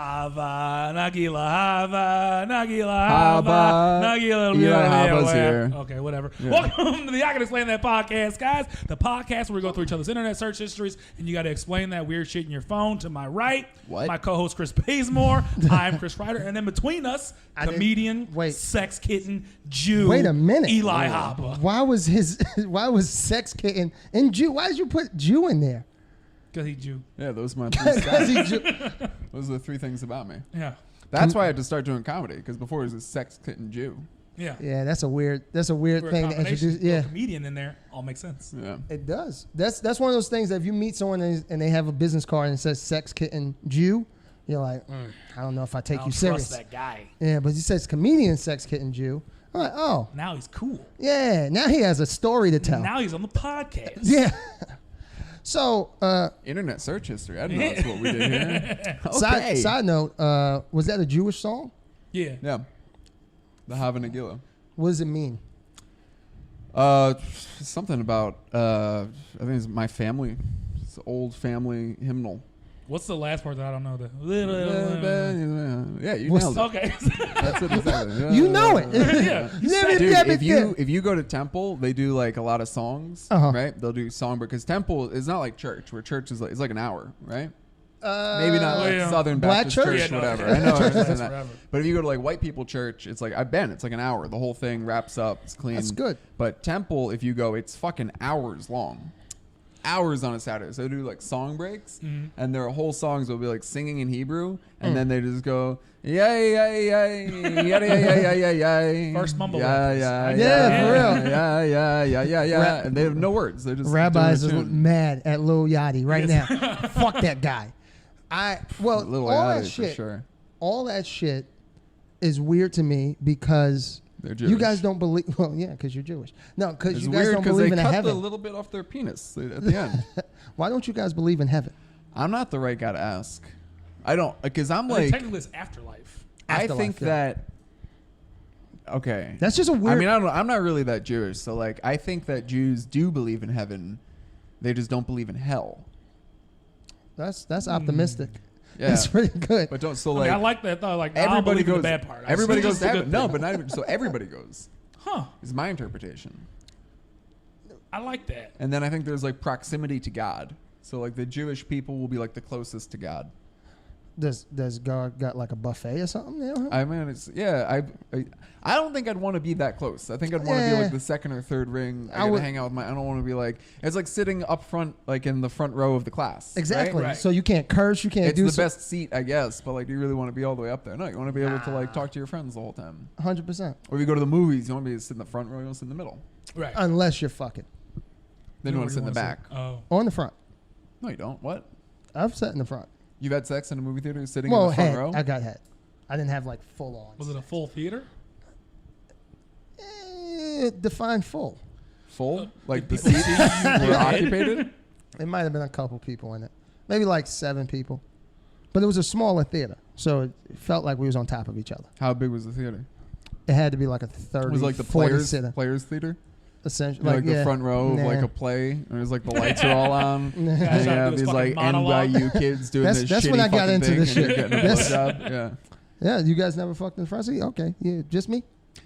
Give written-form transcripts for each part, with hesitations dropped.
Hava, Nagila Hava, Nagila Hava, Nagila Eli Haba's here. Okay, whatever. Yeah. Welcome to the I Can Explain That podcast, guys. The podcast where we go through each other's internet search histories and you got to explain that weird shit in your phone. To my right, my co-host Chris Bazemore. I'm Chris Reiter. And then between us, comedian, sex kitten, Jew. Wait a minute. Eli Haba. Why was sex kitten and Jew? Why did you put Jew in there? Because he's Jew. Yeah, those are my three stats. Jew. Those are the three things about me. Yeah. That's why I had to start doing comedy, because before it was a sex kitten Jew. Yeah. Yeah, that's a weird thing to introduce. Yeah. A comedian in there all makes sense. Yeah. It does. That's one of those things that if you meet someone and they have a business card and it says sex kitten Jew, you're like, I don't know if I take you serious. Trust that guy. Yeah, but he says comedian sex kitten Jew. I'm like, oh. Now he's cool. Yeah, now he has a story to tell. Now he's on the podcast. Yeah. So, internet search history. I didn't know that's what we did here. Okay. Side note, was that a Jewish song? Yeah. Yeah. The Hava Nagila. What does it mean? Something about, I think it's my family. It's an old family hymnal. What's the last part that I don't know? Yeah, you nailed it. Okay. That's it. Exactly. You know it. Yeah. Dude, if you go to temple, they do like a lot of songs, right? They'll do song because temple is not like church, where church is like a hour, right? Maybe not like Southern Baptist church, whatever. I know, that. But if you go to like white people church, it's like it's like an hour. The whole thing wraps up. It's clean. That's good. But temple, if you go, it's fucking hours long. Hours on a Saturday. So they do like song breaks, and their whole songs will be like singing in Hebrew, and then they just go yay yay yay yay yay yay yay. First mumble. Yeah, for real. Yeah. And they have no words. They're just rabbis are mad at Lil Yachty right now. Fuck that guy. Lil all Yachty, that shit. for sure. All that shit is weird to me because you guys don't believe. Well, yeah, because you're Jewish. No, because you guys don't believe in a heaven. They cut a little bit off their penis at the end. Why don't you guys believe in heaven? I'm not the right guy to ask. I don't, because I'm like, technically it's afterlife. I think that. Okay, that's just a weird. I mean, I'm not really that Jewish, so like, I think that Jews do believe in heaven. They just don't believe in hell. That's optimistic. Yeah. That's pretty good. But don't I like that thought. Like everybody goes. The bad part. Everybody goes to heaven. No, but not even. So everybody goes. Huh? Is my interpretation. I like that. And then I think there's like proximity to God. So like the Jewish people will be like the closest to God. Does God got like a buffet or something? You know? I mean, I don't think I'd want to be that close. I think I'd want to be like the second or third ring. I would hang out with I don't want to be like, it's like sitting up front, like in the front row of the class. Exactly. Right? So you can't curse, you can't do. It's the best seat, I guess. But like, do you really want to be all the way up there? No, you want to be able to like talk to your friends the whole time. 100%. Or if you go to the movies, you want to be sit in the front row, you want to sit in the middle. Right. Unless you're fucking. Then you want to sit in the back. Oh. Or in the front. No, you don't. What? I've sat in the front. You've had sex in a movie theater sitting in the front row? I got head. I didn't have like full on. Was it a full theater? Define full. Full? Like the seats were occupied? It might have been a couple people in it. Maybe like 7 people. But it was a smaller theater. So it felt like we was on top of each other. How big was the theater? It had to be like a 30, it was like the 40 players theater? Essentially, like the front row of like a play, and there's like the lights are all on, and you have these like NYU kids doing this shitty that's when I got into this shit. Yeah, you guys never fucked in the front seat? Okay, yeah, just me.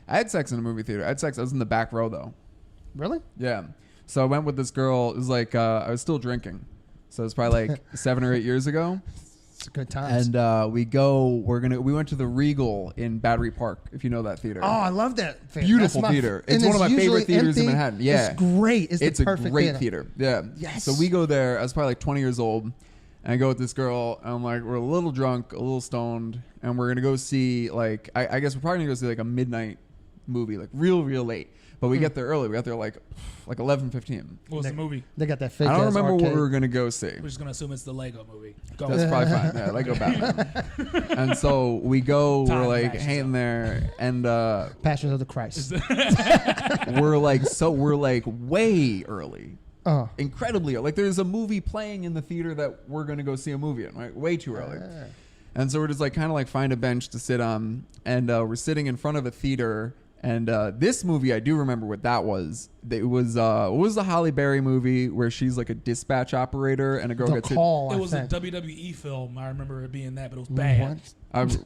I had sex in a movie theater. I was in the back row though. Really? Yeah. So I went with this girl. It was like I was still drinking, so it was probably like 7 or 8 years ago. It's good times. And we went to the Regal in Battery Park, if you know that theater. Oh, I love that theater. Beautiful theater. It's one of my favorite theaters in Manhattan. Yeah. It's great. It's the perfect a great theater. Yeah. Yes. So we go there. I was probably like 20 years old. And I go with this girl. And I'm like, we're a little drunk, a little stoned. And we're going to go see like, I guess we're probably going to go see like a midnight movie, like real late. But we get there early. We got there like 11:15. What was the movie? They got that fake. I don't remember arcade. what we were gonna go see. We're just gonna assume it's the Lego movie. That's probably fine. Yeah, Lego Batman. And so we go. We're like hanging there, and Passion of the Christ. we're like way early. Incredibly early. Like there's a movie playing in the theater that we're gonna go see a movie in. Right, way too early. And so we're just like kind of like find a bench to sit on, and we're sitting in front of a theater. And this movie, I do remember what that was. It was what was the Halle Berry movie where she's like a dispatch operator and a girl gets hit? It was a WWE film. I remember it being that, but it was bad.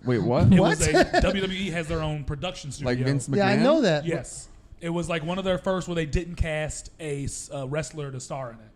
Wait, what? It was WWE has their own production studio. Like Vince McMahon? Yeah, I know that. Yes. It was like one of their first where they didn't cast a wrestler to star in it.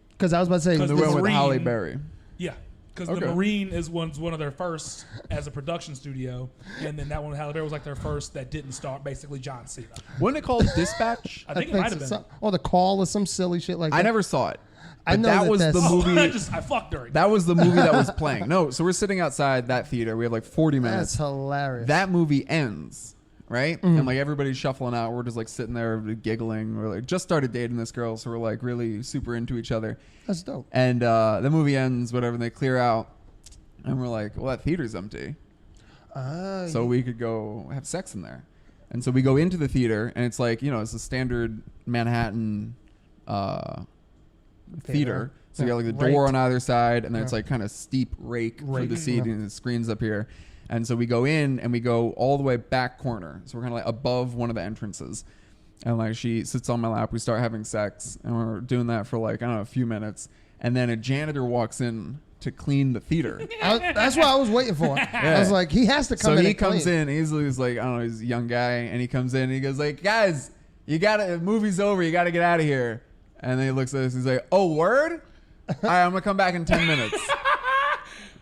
Because I was about to say. They went with Halle Berry. Yeah. Because the Marine is one of their first as a production studio, and then that one Halle Berry was like their first that didn't start. Basically, John Cena. Wasn't it called Dispatch? I think it might have been. Or The Call or some silly shit like that. I never saw it. I know that was the movie. I fucked during. That was the movie that was playing. No, so we're sitting outside that theater. We have like 40 minutes. That's hilarious. That movie ends, right? And like everybody's shuffling out. We're just like sitting there giggling. We're like just started dating this girl, so we're like really super into each other. That's dope. And the movie ends, whatever. And they clear out. And we're like, well, that theater's empty. So we could go have sex in there. And so we go into the theater, and it's like, it's a standard Manhattan theater. So you got like the door on either side, and then it's like kind of steep rake for the seating, and the screen's up here. And so we go in, and we go all the way back corner. So we're kind of like above one of the entrances. And like she sits on my lap, we start having sex, and we're doing that for like, I don't know, a few minutes. And then a janitor walks in to clean the theater. That's what I was waiting for. I was like, he has to come in. So he comes in. He's like, I don't know, he's a young guy, and he comes in and he goes like, guys, movie's over. You gotta get out of here. And then he looks at us. He's like, oh, word? All right, I'm gonna come back in 10 minutes.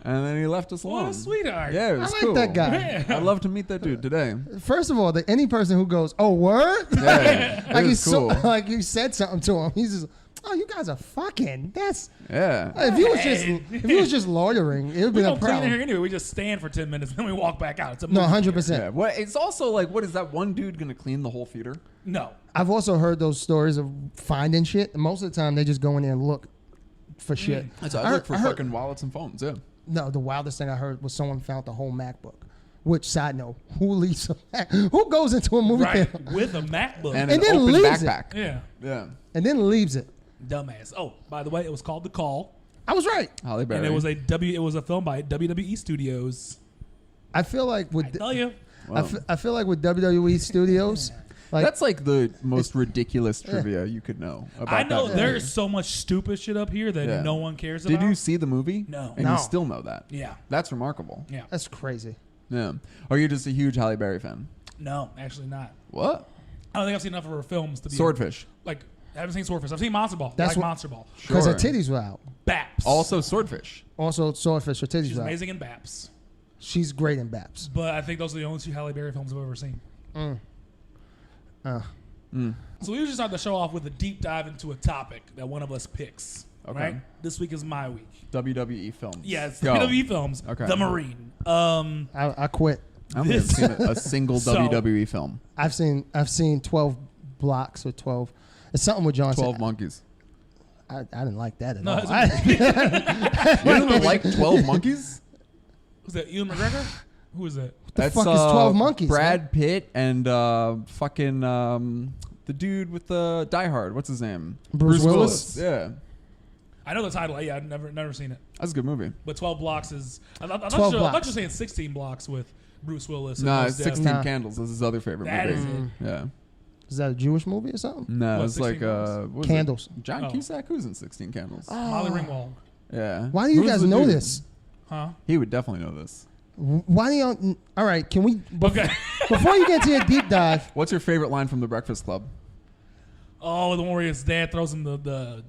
And then he left us alone. What a sweetheart. Yeah, it was I like that guy. I'd love to meet that dude today. First of all, any person who goes, oh, word? Yeah, like he's cool. Like you said something to him. He's just, oh, you guys are fucking. That's If he was just loitering, it would be a clean problem. in here anyway. We just stand for 10 minutes, then we walk back out. It's a No, movie 100%. Yeah. Well, it's also like, what is that one dude gonna clean the whole theater? No. I've also heard those stories of finding shit. Most of the time, they just go in there and look for shit. I look for fucking wallets and phones. Yeah. No, the wildest thing I heard was someone found the whole MacBook. Which, side note, who goes into a movie theater with a MacBook and then open leaves backpack? Yeah. And then leaves it. Dumbass. Oh, by the way, it was called The Call. I was right. Halle Berry. And it was a film by WWE Studios. I feel like with I tell you. I feel like with WWE Studios, like, that's like the most ridiculous trivia you could know about. I know that there's so much stupid shit up here that no one cares about. Did you see the movie? No. And you still know that? Yeah. That's remarkable. Yeah. that's crazy. Yeah. Are you just a huge Halle Berry fan? No, actually not. What? I don't think I've seen enough of her films to be Swordfish. I haven't seen Swordfish. I've seen Monster Ball. That's Monster Ball. Because her titties were out. Baps. Also Swordfish. Also, Swordfish, her titties She's were out. amazing in Baps. She's great in Baps. But I think those are the only two Halle Berry films I've ever seen. So we usually start the show off with a deep dive into a topic that one of us picks. Okay. Right? This week is my week. WWE films. Yes, Go. WWE films. Okay. The Marine. I quit. I haven't seen a single WWE film. I've seen 12 blocks or 12. It's something with John. 12 Monkeys. I didn't like that at No, all. You didn't like 12 Monkeys? Was that Ewan McGregor? Who is that? The fuck is 12 Monkeys? Brad Pitt and fucking the dude with the Die Hard. What's his name? Bruce Willis? Yeah. I know the title. Yeah, I've never seen it. That's a good movie. But 12 Blocks is... I thought 12 you blocks. were saying 16 Blocks with Bruce Willis. No, it's 16 Nah. Candles. That's his other favorite That movie. is it. Yeah. Is that a Jewish movie or something? No, What, it's like 16 what is Candles. it? John Oh. Cusack? Who's in 16 Candles? Molly Ringwald. Yeah. Why do you Who's guys the know dude? this? Huh? He would definitely know this. Why do you? All right, can we? Okay. Before you get to your deep dive, What's your favorite line from The Breakfast Club? Oh, the one where his dad throws him the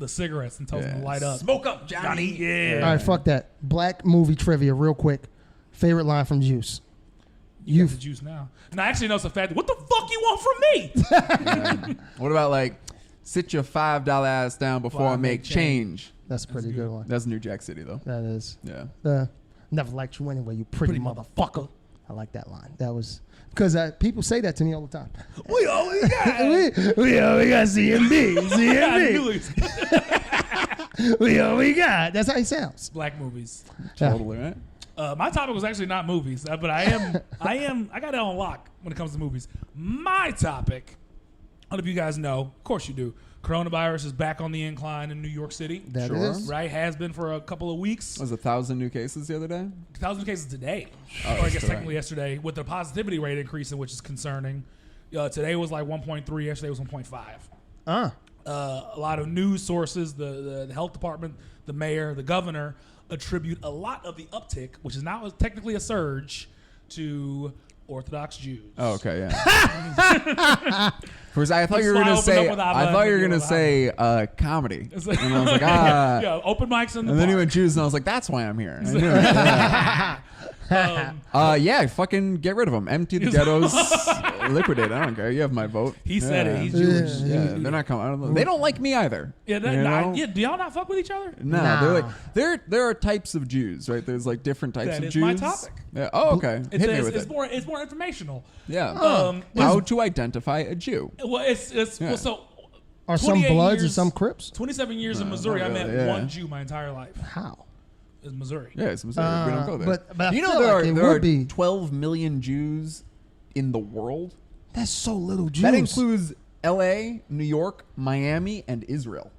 cigarettes and tells him to light up. Smoke up, Johnny. Yeah. all right, fuck that. Black movie trivia, real quick. Favorite line from Juice. You got the juice now. No, actually, no, it's a fact. What the fuck you want from me? What about like, sit your $5 ass down before I make change? That's a pretty good one. That's New Jack City though. That is. Yeah. Never liked you anyway, you pretty motherfucker. I like that line. That was because people say that to me all the time. We only got. we only got CMB. I knew CMB. We only got. That's how he sounds. Black movies. Totally right. My topic was actually not movies, but I got it on lock when it comes to movies. My topic, I don't know if you guys know, of course you do. Coronavirus is back on the incline in New York City. That Sure. is. Right? Has been for a couple of weeks. Was 1,000 new cases the other day? 1,000 cases today. Oh, or I guess that's technically right. yesterday, with the positivity rate increasing, which is concerning. Today was like 1.3. Yesterday was 1.5. A lot of news sources, the health department, the mayor, the governor, attribute a lot of the uptick, which is now technically a surge, to Orthodox Jews. Oh, okay, yeah. Because I thought you were going to say comedy. And I was like, yeah, open mics in the And then park. he went Jews, and I was like, that's why I'm here. I knew it. Yeah, fucking get rid of them. Empty the ghettos. Liquidate. I don't care. You have my vote. He said it. He's Jewish. Yeah, they're not coming. I don't know. They don't like me either. Yeah, do y'all not fuck with each other? No, they're like there are types of Jews, right? There's like different types of Jews. That is my topic. Yeah. Oh, okay. Hit me with it. It's more informational. Yeah. How to identify a Jew? Well, well, so are some Bloods and some Crips? 27 years in Missouri. I met one Jew my entire life. How? It's Missouri. Yeah, it's Missouri. We don't go there. But you know there are 12 million Jews in the world. That's so little Jews. That includes L.A., New York, Miami, and Israel.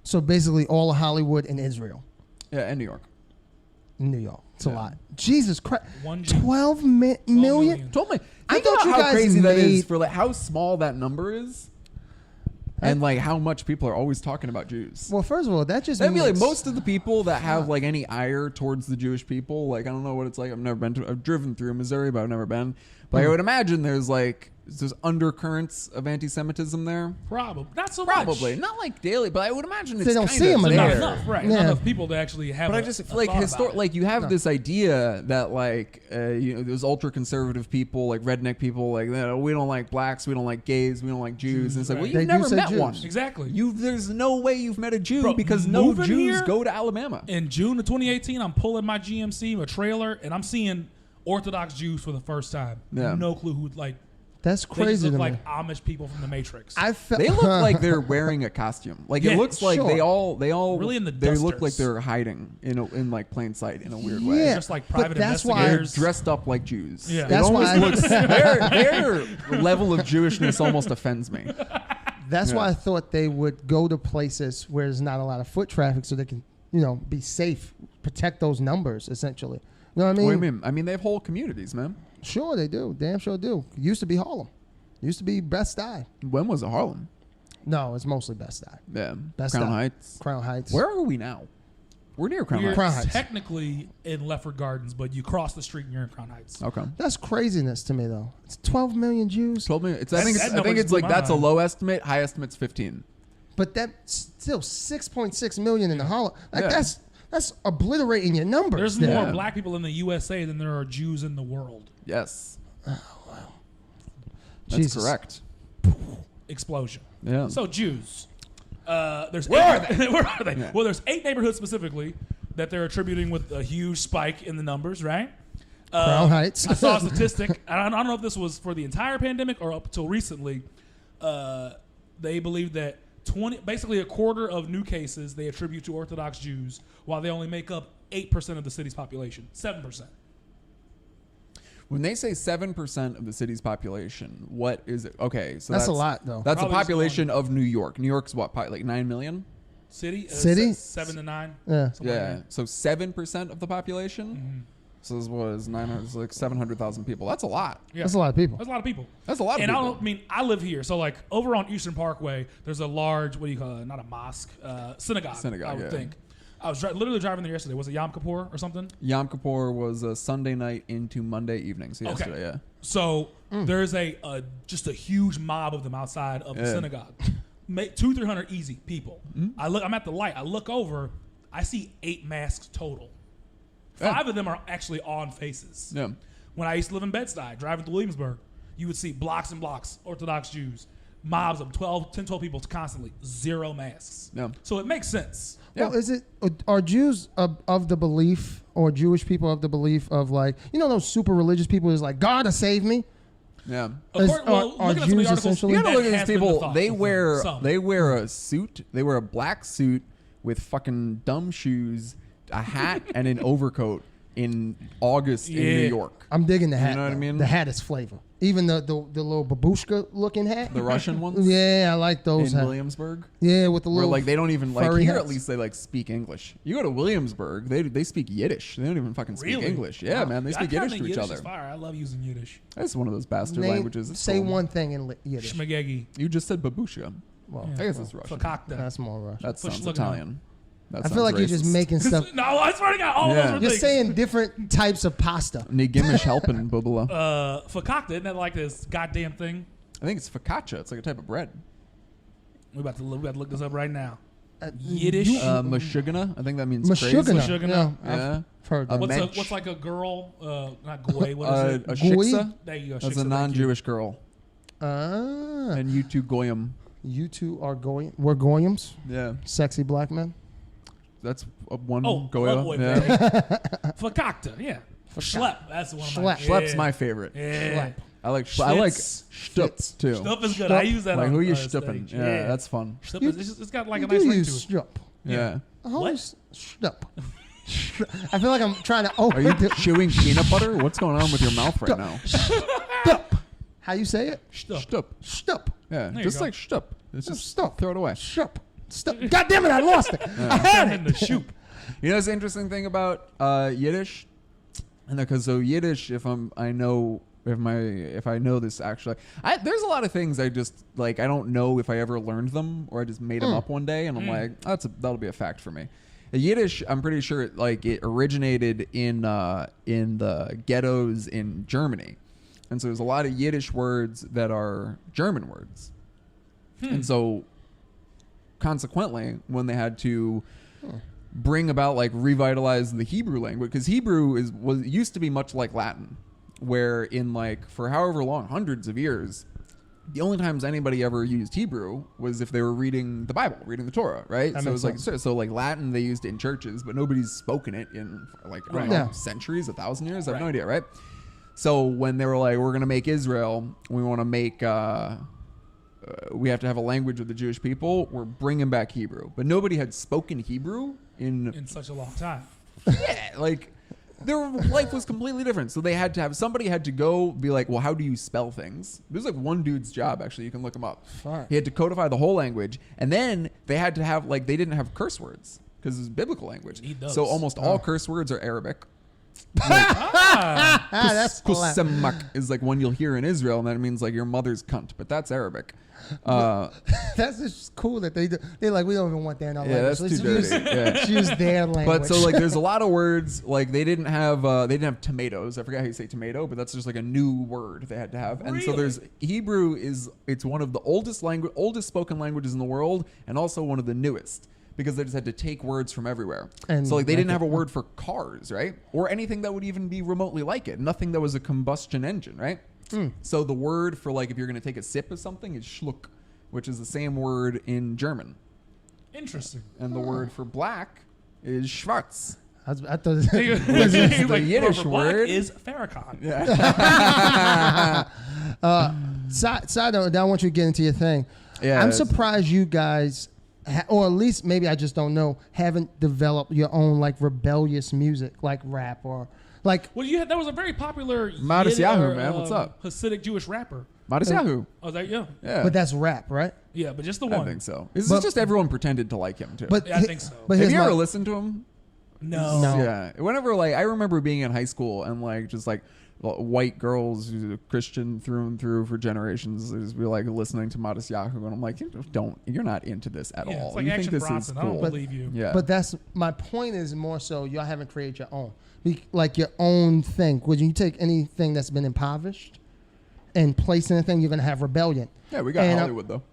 So basically all of Hollywood and Israel. Yeah, and New York. New York. It's a lot. Jesus Christ. 12 million? 12 million. I thought you how guys crazy that is for like how small that number is. And like how much people are always talking about Jews. Well, first of all, that just means like most of the people that have like any ire towards the Jewish people, like I don't know what it's like. I've driven through Missouri, but I've never been. But I would imagine there's undercurrents of anti-Semitism there. Probably not so Probably much. not like daily, but I would imagine it's they don't see them Not there. enough, right? Yeah. Not enough people to actually have. But I just feel like you have this idea that like those ultra conservative people, like redneck people, like we don't like blacks, we don't like gays, we don't like Jews, and it's like, well, you've never met one. Exactly. There's no way you've met a Jew because no Jews go to Alabama. In June of 2018, I'm pulling my GMC, a trailer, and I'm seeing Orthodox Jews for the first time. Yeah. No clue who like. That's crazy. They just look to like me. Amish people from the Matrix. They look like they're wearing a costume. Like it looks like they all really in the they look dusters. like they're hiding in like plain sight in a weird way. Yeah, just like private that's investigators. They're dressed up like Jews. Yeah. That's why their level of Jewishness almost offends me. That's why I thought they would go to places where there's not a lot of foot traffic, so they can, be safe, protect those numbers. Essentially, you know what I mean? What do you mean? I mean, they have whole communities, man. Sure, they do. Damn sure do. Used to be Harlem. Used to be Best-Eye. When was it Harlem? No, it's mostly Best-Eye. Yeah. Best-Eye. Crown Heights. Crown Heights. Where are we now? We're near Crown Heights. Crown Heights. Technically in Lefford Gardens, but you cross the street and you're in Crown Heights. Okay. That's craziness to me, though. It's 12 million Jews. 12 million. I think it's like that's a low estimate. High estimate's 15. But that's still 6.6 million in the Harlem. Like that's obliterating your numbers. There's more black people in the USA than there are Jews in the world. Yes. Oh, wow. That's correct. Explosion. Yeah. So Jews. There's Where are they? Where are they? Yeah. Well, there's 8 neighborhoods specifically that they're attributing with a huge spike in the numbers, right? Crown Heights. I saw a statistic. I don't know if this was for the entire pandemic or up until recently. They believe that basically a quarter of new cases they attribute to Orthodox Jews, while they only make up 8% of the city's population. 7%. When they say 7% of the city's population, what is it? Okay, so that's a lot, though. That's Probably a population of New York. New York's what, like 9 million? City? 7 to 9. Yeah. Yeah. So 7% of the population? Mm-hmm. So this was 900, it's like 700,000 people. That's a lot. Yeah. That's a lot of people. That's a lot of people. That's a lot of and people. I live here. So like over on Eastern Parkway, there's a large, what do you call it? Not a mosque, synagogue, I would think. I was literally driving there yesterday. Was it Yom Kippur or something? Yom Kippur was a Sunday night into Monday evening. So yesterday, yeah. So there's just a huge mob of them outside of the synagogue. 200-300 easy people. Mm-hmm. I'm at the light. I look over. I see 8 masks total. 5 of them are actually on faces. Yeah. When I used to live in Bed-Stuy, driving to Williamsburg, you would see blocks and blocks, Orthodox Jews, mobs of 10, 12 people constantly, 0 masks. Yeah. So it makes sense. Well, are Jews of the belief, or Jewish people of the belief of like, those super religious people who's like, God to save me? Yeah. Are Jews essentially? You gotta look at these people. They wear a suit. They wear a black suit with fucking dumb shoes, a hat, and an overcoat in August in New York. I'm digging the hat. You know what I mean? The hat is flavor. Even the little babushka looking hat. The Russian ones? Yeah, I like those. In Williamsburg? Yeah, with the little like they don't even like here hats. at least they like speak English. You go to Williamsburg, they speak Yiddish. They don't even fucking speak English. Yeah, man, they speak Yiddish to each other. Fire. I love using Yiddish. That's one of those bastard languages. It's say one thing in Yiddish. Shmagegi. You just said babushka. Well, I guess it's Russian. Fakakta. That's more Russian. That sounds Italian. I feel like you're just making stuff. No, I swear to God, all those are You're things. saying different types of pasta. Nigimish helping, bubula. Fakakta, isn't that like this goddamn thing? I think it's focaccia. It's like a type of bread. We about to look this up right now. Yiddish. Mashugana. I think that means crazy. Mashugana. Yeah. I've heard that. What's like a girl? Not goy. What is it? A shiksa. There you go. That's a non-Jewish girl. And you two goyim. You two are goyim. We're goyims. Yeah. Sexy black men. That's one Goya. Yeah. Fakakta. Yeah. Schlep. That's the one. Schlepp's my favorite. Yeah. I like shtup too. Shtup is good. I use that. Like on who you stage. shtupping? Yeah, that's fun. Shtup it's got like a nice ring to it. Shtup. Yeah. What? Shtup. I feel like I'm trying to. Are you chewing peanut butter? What's going on with your mouth right now? Shtup. How you say it? Shtup. Shtup. Yeah, just like shtup. It's just stup. Throw it away. Shtup. Stup. God damn it! I lost it. I had it. The shoop. You know, what's the interesting thing about Yiddish, and because Yiddish, if I know this actually, there's a lot of things I just like. I don't know if I ever learned them or I just made them up one day, and I'm like, that'll be a fact for me. Yiddish, I'm pretty sure it originated in the ghettos in Germany, and so there's a lot of Yiddish words that are German words, and so consequently, when they had to bring about revitalize the Hebrew language, because Hebrew used to be much like Latin, where in for however long, hundreds of years, the only times anybody ever used Hebrew was if they were reading the Bible, reading the Torah, right? So it was Latin they used in churches, but nobody's spoken it in I don't know, centuries, 1,000 years. I have no idea, right? So when they were like, we're gonna make Israel, we want to make. We have to have a language of the Jewish people. We're bringing back Hebrew, but nobody had spoken Hebrew in such a long time. Yeah, their life was completely different. So they had to have somebody had to go be like, well, how do you spell things? There's one dude's job actually. You can look him up. Fine. He had to codify the whole language, and then they had to have they didn't have curse words because it's biblical language. So almost all curse words are Arabic. That's Kusemak is one you'll hear in Israel, and that means your mother's cunt, but that's Arabic. That's just cool that they're like, we don't even want that in our language. That's too dirty. Use their language. But so there's a lot of words they didn't have tomatoes. I forgot how you say tomato, but that's just a new word they had to have. And so there's Hebrew it's one of the oldest spoken languages in the world, and also one of the newest, because they just had to take words from everywhere. And so they didn't have a word for cars, right? Or anything that would even be remotely like it. Nothing that was a combustion engine, right? So the word for if you're going to take a sip of something is schluck, which is the same word in German. Interesting. And the word for black is schwarz. I thought the Yiddish word is Farrakhan. Yeah. Side note, I want you to get into your thing. Yeah, I'm surprised you guys, or at least maybe I just don't know, haven't developed your own rebellious music, like rap or well, that was a very popular Matisyahu, man. What's up? Hasidic Jewish rapper. Matisyahu. Oh, that yeah. But that's rap, right? Yeah, but just the one. I think so. It's just everyone pretended to like him too. But I think so. But have you ever listened to him? No. Yeah. Whenever I remember being in high school and just white girls who's a Christian through and through for generations just be listening to Matisyahu, and I'm like, you're not into this at all. It's like you Action think this Bronson. is cool? I don't believe you. Yeah. But that's my point. Is more so y'all haven't created your own, your own thing. Would you take anything that's been impoverished and place in a thing? You're gonna have rebellion. Yeah, we got Hollywood though.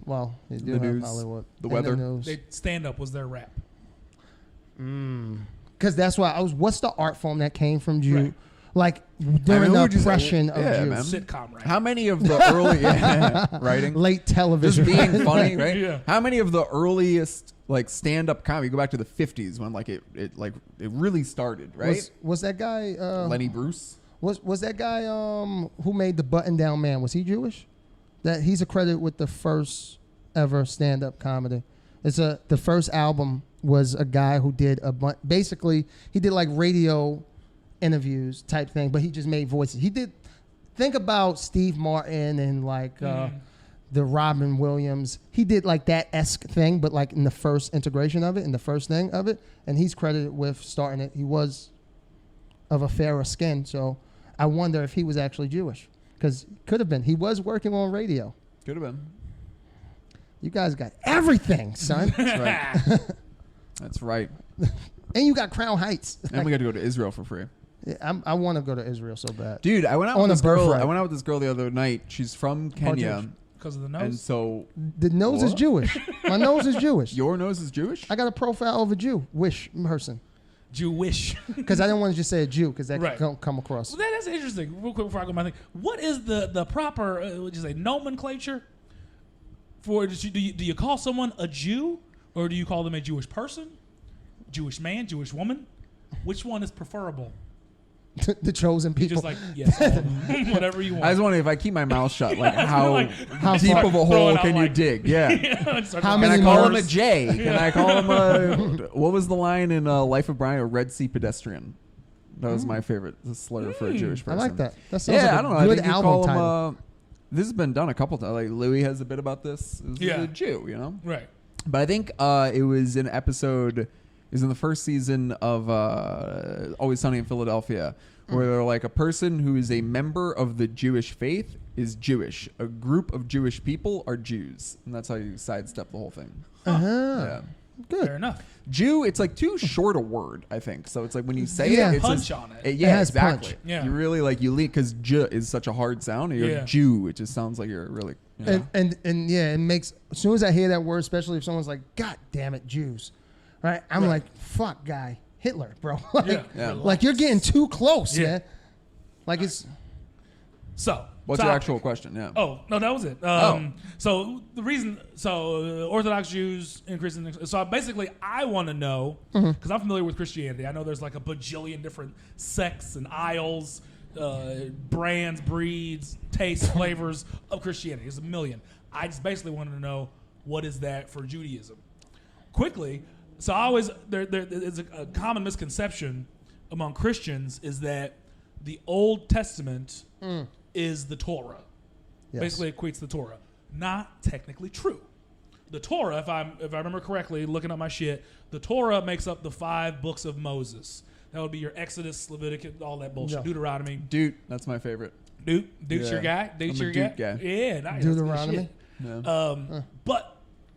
Well, they do the have news, Hollywood. the weather. Stand up was their rap. Because that's why what's the art form that came from Jew? Right. During the oppression of Jews. Sitcom, right? How many of the early writing, late television, just being funny, right? Yeah. How many of the earliest stand-up comedy? Go back to the 50s when it really started, right? Was that guy Lenny Bruce? Was that guy who made the Button Down Man? Was he Jewish? That he's accredited with the first ever stand-up comedy. The first album was a guy who did basically he did radio interviews type thing, but he just made voices. He did. Think about Steve Martin and like the Robin Williams. He did like that esque thing, but like in the first integration of it, in the first thing of it, and he's credited with starting it. He was of a fairer skin, so I wonder if he was actually Jewish, because could have been. He was working on radio. Could have been. You guys got everything, son. That's right. That's right. And you got Crown Heights. And we got to go to Israel for free. Yeah, I want to go to Israel so bad. Dude, I went out with this girl. I went out with this girl the other night. She's from Kenya. Because of the nose? And so... The nose is Jewish. My nose is Jewish. Your nose is Jewish? I got a profile of a Jewish person. Jewish. Because I didn't want to just say a Jew, because that could come across. Well, that's interesting. Real quick before I go to my thing. What is the proper, would you say, nomenclature? For do you call someone a Jew? Or do you call them a Jewish person? Jewish man? Jewish woman? Which one is preferable? The chosen people. Just like, yes, whatever you want. I was wondering if I keep my mouth shut, like how deep of a hole can you dig? Yeah. How can many I call Mars? him a J? Can I call him a... What was the line in Life of Brian? A Red Sea pedestrian. That was my favorite slur for a Jewish person. I like that. That sounds like I don't know. good I think album you title. call him... This has been done a couple times. Like Louis has a bit about this. He's a Jew, you know? Right. But I think it was an episode... It was in the first season of Always Sunny in Philadelphia, where they're like, a person who is a member of the Jewish faith is Jewish. A group of Jewish people are Jews. And that's how you sidestep the whole thing. Yeah. Good. Fair enough. Jew, it's like too short a word, I think. So it's like when you say Yeah. it, it's Punch on it. Yeah, It has exactly. punch. Yeah. You really like, you lean, because J is such a hard sound. And you're Jew. It just sounds like you're really, you know. And yeah, it makes, as soon as I hear that word, especially if someone's like, God damn it, Jews. Right? I'm like, fuck, guy. Hitler, bro. Like you're getting too close, man. Like it's... So, what's your actual question? Yeah. Oh, no, that was it. So the reason, Orthodox Jews and Christians. So basically, I want to know, because I'm familiar with Christianity. I know there's like a bajillion different sects and aisles, brands, breeds, tastes, flavors of Christianity. There's a million. I just basically wanted to know, what is that for Judaism? Quickly, so I always, there's a common misconception among Christians is that the Old Testament is the Torah. Yes. Basically equates the Torah. Not technically true. The Torah, if I remember correctly, looking up my shit, the Torah makes up the 5 books of Moses. That would be your Exodus, Leviticus, all that bullshit. Yeah. Deuteronomy. Dude, that's my favorite. Dude's your guy? Dude's your guy? Yeah, nice. Deuteronomy. Yeah. But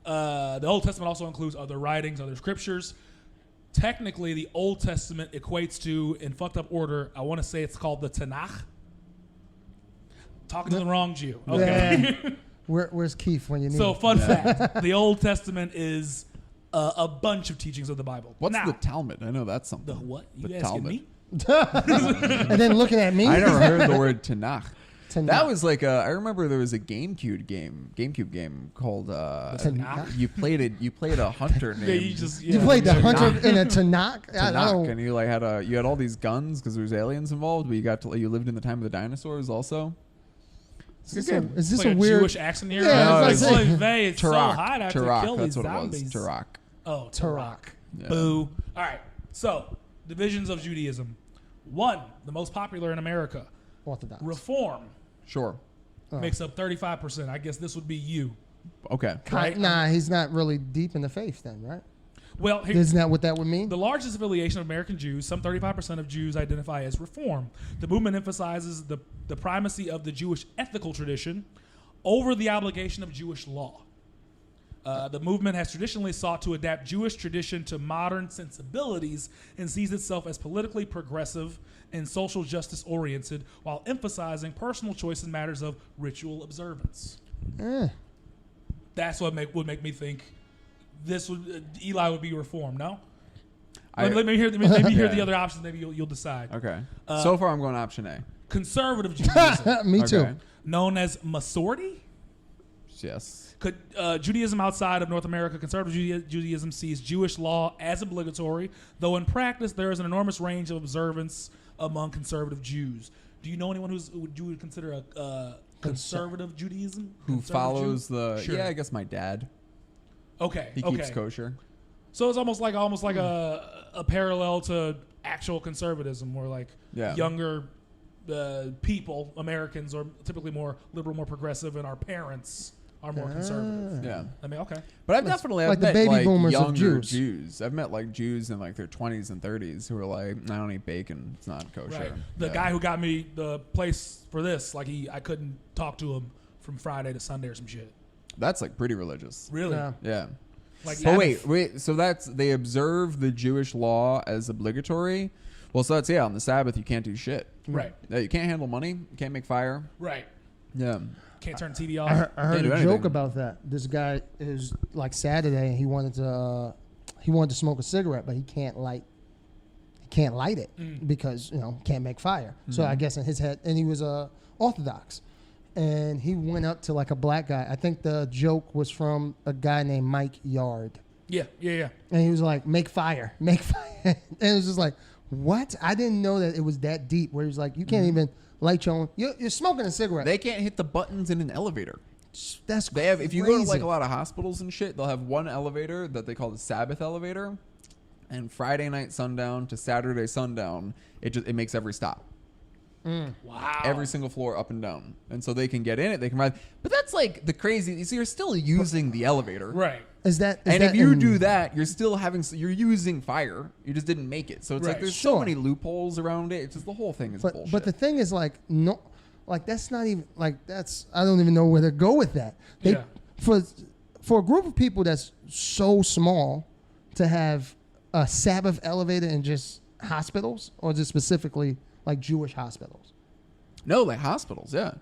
the Old Testament also includes other writings, other scriptures. Technically, the Old Testament equates to, in fucked up order, I want to say it's called the Tanakh. Talking to the wrong Jew. Okay. Yeah. Where's Keith when you need So, him? fun fact. The Old Testament is a bunch of teachings of the Bible. What's the Talmud? I know that's something. The what? You the asking Talmud. me? And then looking at me? I never heard the word Tanakh. That was like I remember there was a GameCube game called Tanakh? You played a hunter named you played the hunter in a Tanakh? Tanakh, and you like had all these guns because there was aliens involved, but you lived in the time of the dinosaurs also. Is this like a weird Jewish accent here? Yeah, it's so hot out to kill that's these what zombies. it was. Turok. Oh, Turok. Yeah. Boo. All right. So, divisions of Judaism. 1, the most popular in America. Orthodox. Reform. Sure. Makes up 35%. I guess this would be you. Okay. Right? Nah, he's not really deep in the faith then, right? Well, isn't that what that would mean? The largest affiliation of American Jews, some 35% of Jews identify as Reform. The movement emphasizes the primacy of the Jewish ethical tradition over the obligation of Jewish law. The movement has traditionally sought to adapt Jewish tradition to modern sensibilities and sees itself as politically progressive and social justice oriented while emphasizing personal choice in matters of ritual observance. That's what would make me think Eli would be Reformed. No, let me hear the other options. Maybe you'll decide. Okay. So far, I'm going option A. Conservative Judaism. Me too. Okay. Known as Masorti. Yes. Judaism outside of North America, conservative Judaism sees Jewish law as obligatory, though in practice there is an enormous range of observance among conservative Jews. Do you know anyone who you would consider a conservative Judaism? Who follows the... Sure. Yeah, I guess my dad. Okay. He keeps kosher. So it's almost like a parallel to actual conservatism, where like younger people, Americans, are typically more liberal, more progressive, and our parents are more conservative. Yeah. I mean, okay. But I've definitely like met the baby boomers of younger Jews. I've met like Jews in like their 20s and 30s who are like, I don't eat bacon. It's not kosher. Right. The guy who got me the place for this, like I couldn't talk to him from Friday to Sunday or some shit. That's like pretty religious. Really? Yeah. Like, oh wait. So they observe the Jewish law as obligatory. Well, so that's on the Sabbath you can't do shit. Right. Yeah, you can't handle money. You can't make fire. Right. Yeah. Can't turn the TV off. I heard a joke about that. This guy is like Saturday, and he wanted to smoke a cigarette, but he can't light it because can't make fire. So I guess in his head, and he was Orthodox, and he went up to like a black guy. I think the joke was from a guy named Mike Yard. Yeah. And he was like, make fire. And it was just like, what? I didn't know that it was that deep. Where he was like, you can't even light your own. You're smoking a cigarette. They can't hit the buttons in an elevator. That's they have. If you go to like a lot of hospitals and shit, they'll have one elevator that they call the Sabbath Elevator, and Friday night sundown to Saturday sundown, it makes every stop. Wow. Every single floor up and down, and so they can get in it. They can ride. But that's like the crazy. So you're still using the elevator, right? If you do that, you're still you're using fire. You just didn't make it. So it's like there's so many loopholes around it. It's just the whole thing is bullshit. But the thing is that's not even I don't even know where to go with that. For a group of people that's so small to have a Sabbath elevator in just hospitals, or just specifically like Jewish hospitals. No, like hospitals, yeah.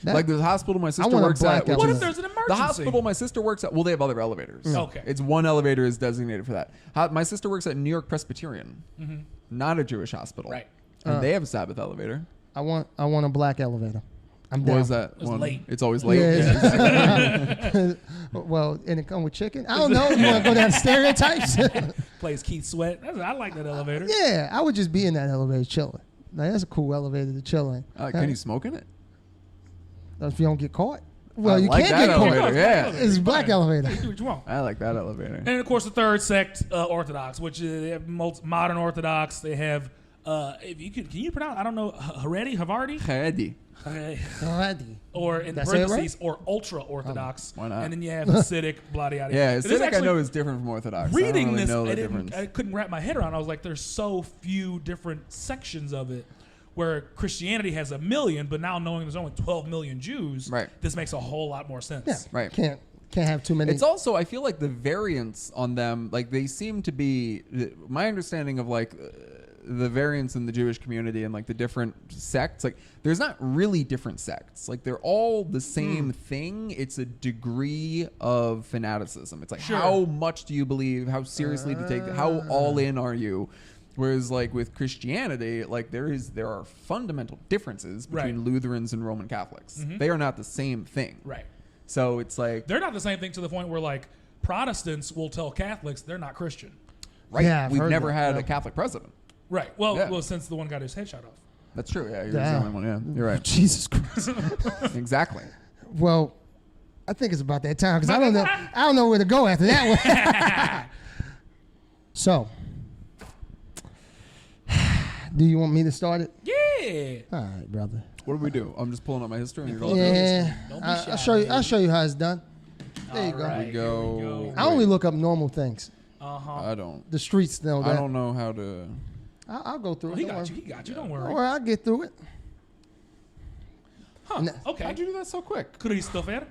Like the hospital my sister works at. What if there's an emergency? The hospital my sister works at, well, they have other elevators. Okay. It's one elevator is designated for that. My sister works at New York Presbyterian, not a Jewish hospital. Right. And they have a Sabbath elevator. I want a black elevator. I'm down. What is that? It's late. It's always late. Yeah. Well, and it come with chicken? I don't know. You want to go down stereotypes? Plays Keith Sweat. I like that elevator. Yeah, I would just be in that elevator chilling. Like, that's a cool elevator to chill in. Can you smoke in it? If you don't get caught. Well, you like can't that get elevator, caught. yeah. It's a black elevator. You do what you want. I like that elevator. And of course, the third sect, Orthodox, which they have modern Orthodox. They have, can you pronounce? I don't know, Haredi. Or in parentheses, or ultra Orthodox. Why not? And then you have Hasidic, blah, blah, blah. Yeah, Hasidic I know is different from Orthodox. Reading I don't really know I couldn't wrap my head around. I was like, there's so few different sections of it. Where Christianity has 1 million, but now knowing there's only 12 million Jews, this makes a whole lot more sense. Yeah, right. Can't have too many. It's also, I feel like the variants on them, like they seem to be, my understanding of like the variants in the Jewish community and like the different sects, like there's not really different sects. Like they're all the same thing. It's a degree of fanaticism. It's like how much do you believe? How seriously do you take it? How all in are you? Whereas, like with Christianity, like there are fundamental differences between Lutherans and Roman Catholics. They are not the same thing. Right. So it's like they're not the same thing to the point where like Protestants will tell Catholics they're not Christian. Right. Yeah, we've never had a Catholic president. Right. Well, since the one got his head shot off. That's true. Yeah, he was the only one. Yeah, you're right. Jesus Christ. Exactly. Well, I think it's about that time because I don't know where to go after that one. So. Do you want me to start it? Yeah. All right, brother. What do we do? I'm just pulling up my history. And you're I'll show you. I'll show you how it's done. There you go. Here we go. I only look up normal things. I don't. The streets know that. I don't know how to. I'll go through it. He got you. Don't worry. Or I'll get through it. Huh. Okay. How'd you do that so quick? Christopher.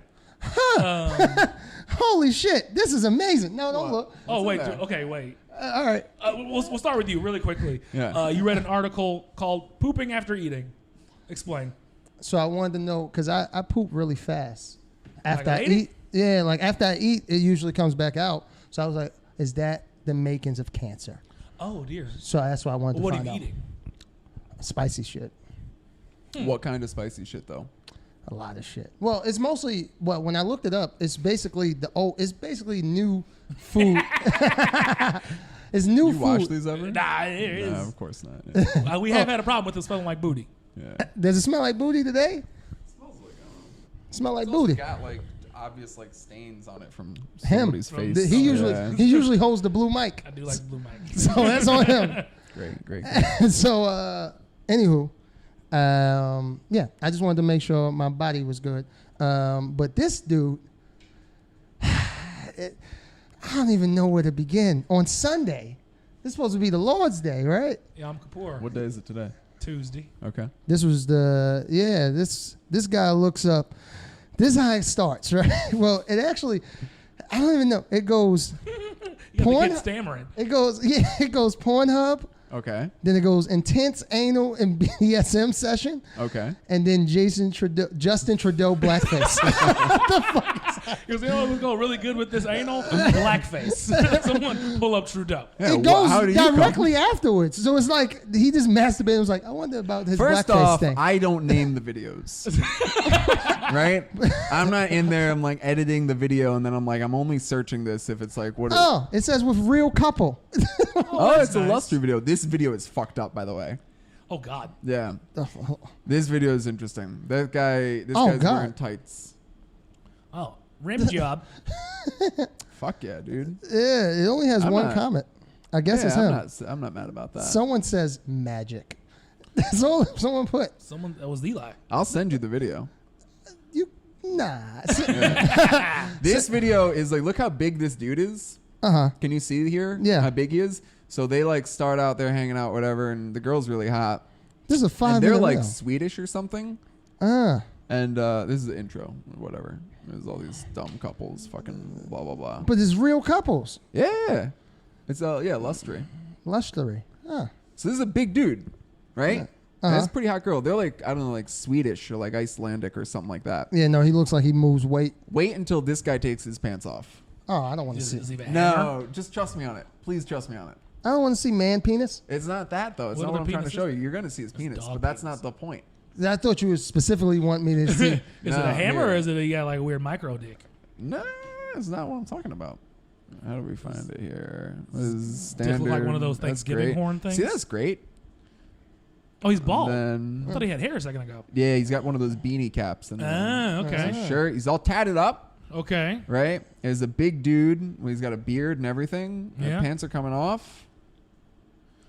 Holy shit! This is amazing. No, don't look. Oh wait. Okay, wait. All right. We'll start with you really quickly. Yeah. You read an article called "Pooping After Eating." Explain. So I wanted to know because I poop really fast after like I eat. Yeah, like after I eat, it usually comes back out. So I was like, is that the makings of cancer? Oh dear. So that's why I wanted to find out. What are you eating? Spicy shit. What kind of spicy shit though? A lot of shit. Well, it's mostly when I looked it up, it's basically new food. It's new food. You watch these ever? Nah, no, of course not. Yeah. We have had a problem with it smelling like booty. Yeah. Does it smell like booty today? Smell like booty. Got like obvious like stains on it from him. Somebody's face. He usually holds the blue mic. I do like the blue mic. So that's on him. Great. So, anywho, yeah, I just wanted to make sure my body was good. But this dude, I don't even know where to begin. On Sunday, this is supposed to be the Lord's Day, right? Yom Kippur. What day is it today? Tuesday. Okay. This was this guy looks up. This is how it starts, right? Well, it actually, I don't even know. It goes porn. Stammering. It goes Pornhub. Okay. Then it goes intense anal and BDSM session. Okay. And then Justin Trudeau blackface. What the fuck? Because the only one who's going really good with this anal, blackface. Someone pull up Trudeau. Yeah, it goes directly afterwards. So it's like he just masturbated and was like, I wonder about his First blackface off, thing. I don't name the videos. Right? I'm not in there. I'm like editing the video and then I'm like, I'm only searching this if it's like, what? It says with real couple. It's nice. A luster video. This video is fucked up, by the way. Oh, God. Yeah. This video is interesting. This guy's wearing tights. Oh, rim job. Fuck yeah, dude. Yeah, it only has one comment. I guess it's him. I'm not mad about that. Someone says magic. That's all someone put. That was Eli. I'll send you the video. Nah. This video is like, look how big this dude is. Can you see here? Yeah. How big he is? So they like start out there hanging out, whatever, and the girl's really hot. This is a 5 minute They're like video. Swedish or something. And this is the intro, whatever. There's all these dumb couples, fucking blah blah blah. But it's real couples. Yeah, it's lustry. Lustery. Huh. So this is a big dude, right? That's a pretty hot girl. They're like, I don't know, like Swedish or like Icelandic or something like that. Yeah, no, he looks like he moves weight. Wait until this guy takes his pants off. Oh, I don't want to see. No, just trust me on it. Please trust me on it. I don't want to see man penis. It's not that though. It's not what I'm trying to show you. You're gonna see his penis, but that's not the point. I thought you would specifically want me to see. Is it a hammer or is it you got like a weird micro dick? No, it's not what I'm talking about. How do we find it here? This is standard. Does it look like one of those Thanksgiving horn things? See, that's great. Oh, he's bald. I thought he had hair a second ago. Yeah, he's got one of those beanie caps. Okay. His shirt. He's all tatted up. Okay. Right? He's a big dude. He's got a beard and everything. Yeah. The pants are coming off.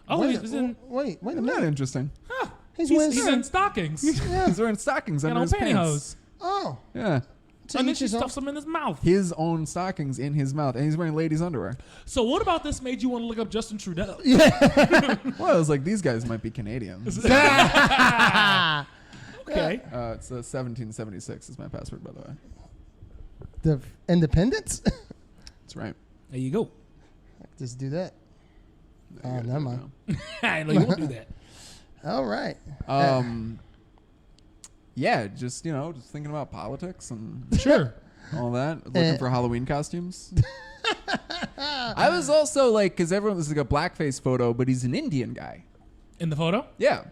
Oh, he's in. Wait a minute. Not interesting. Huh. He's in stockings. He's wearing stockings under his pants. Oh. Yeah. So and then she stuffs them in his mouth. His own stockings in his mouth. And he's wearing ladies' underwear. So what about this made you want to look up Justin Trudeau? Yeah. Well, I was like, these guys might be Canadians. Okay. It's 1776 is my password, by the way. The Independence? That's right. There you go. Just do that. Oh, never mind. I know you won't do that. All right. Yeah, just thinking about politics and Sure. all that. Looking for Halloween costumes. I was also like, because everyone was like a blackface photo, but he's an Indian guy. In the photo? Yeah.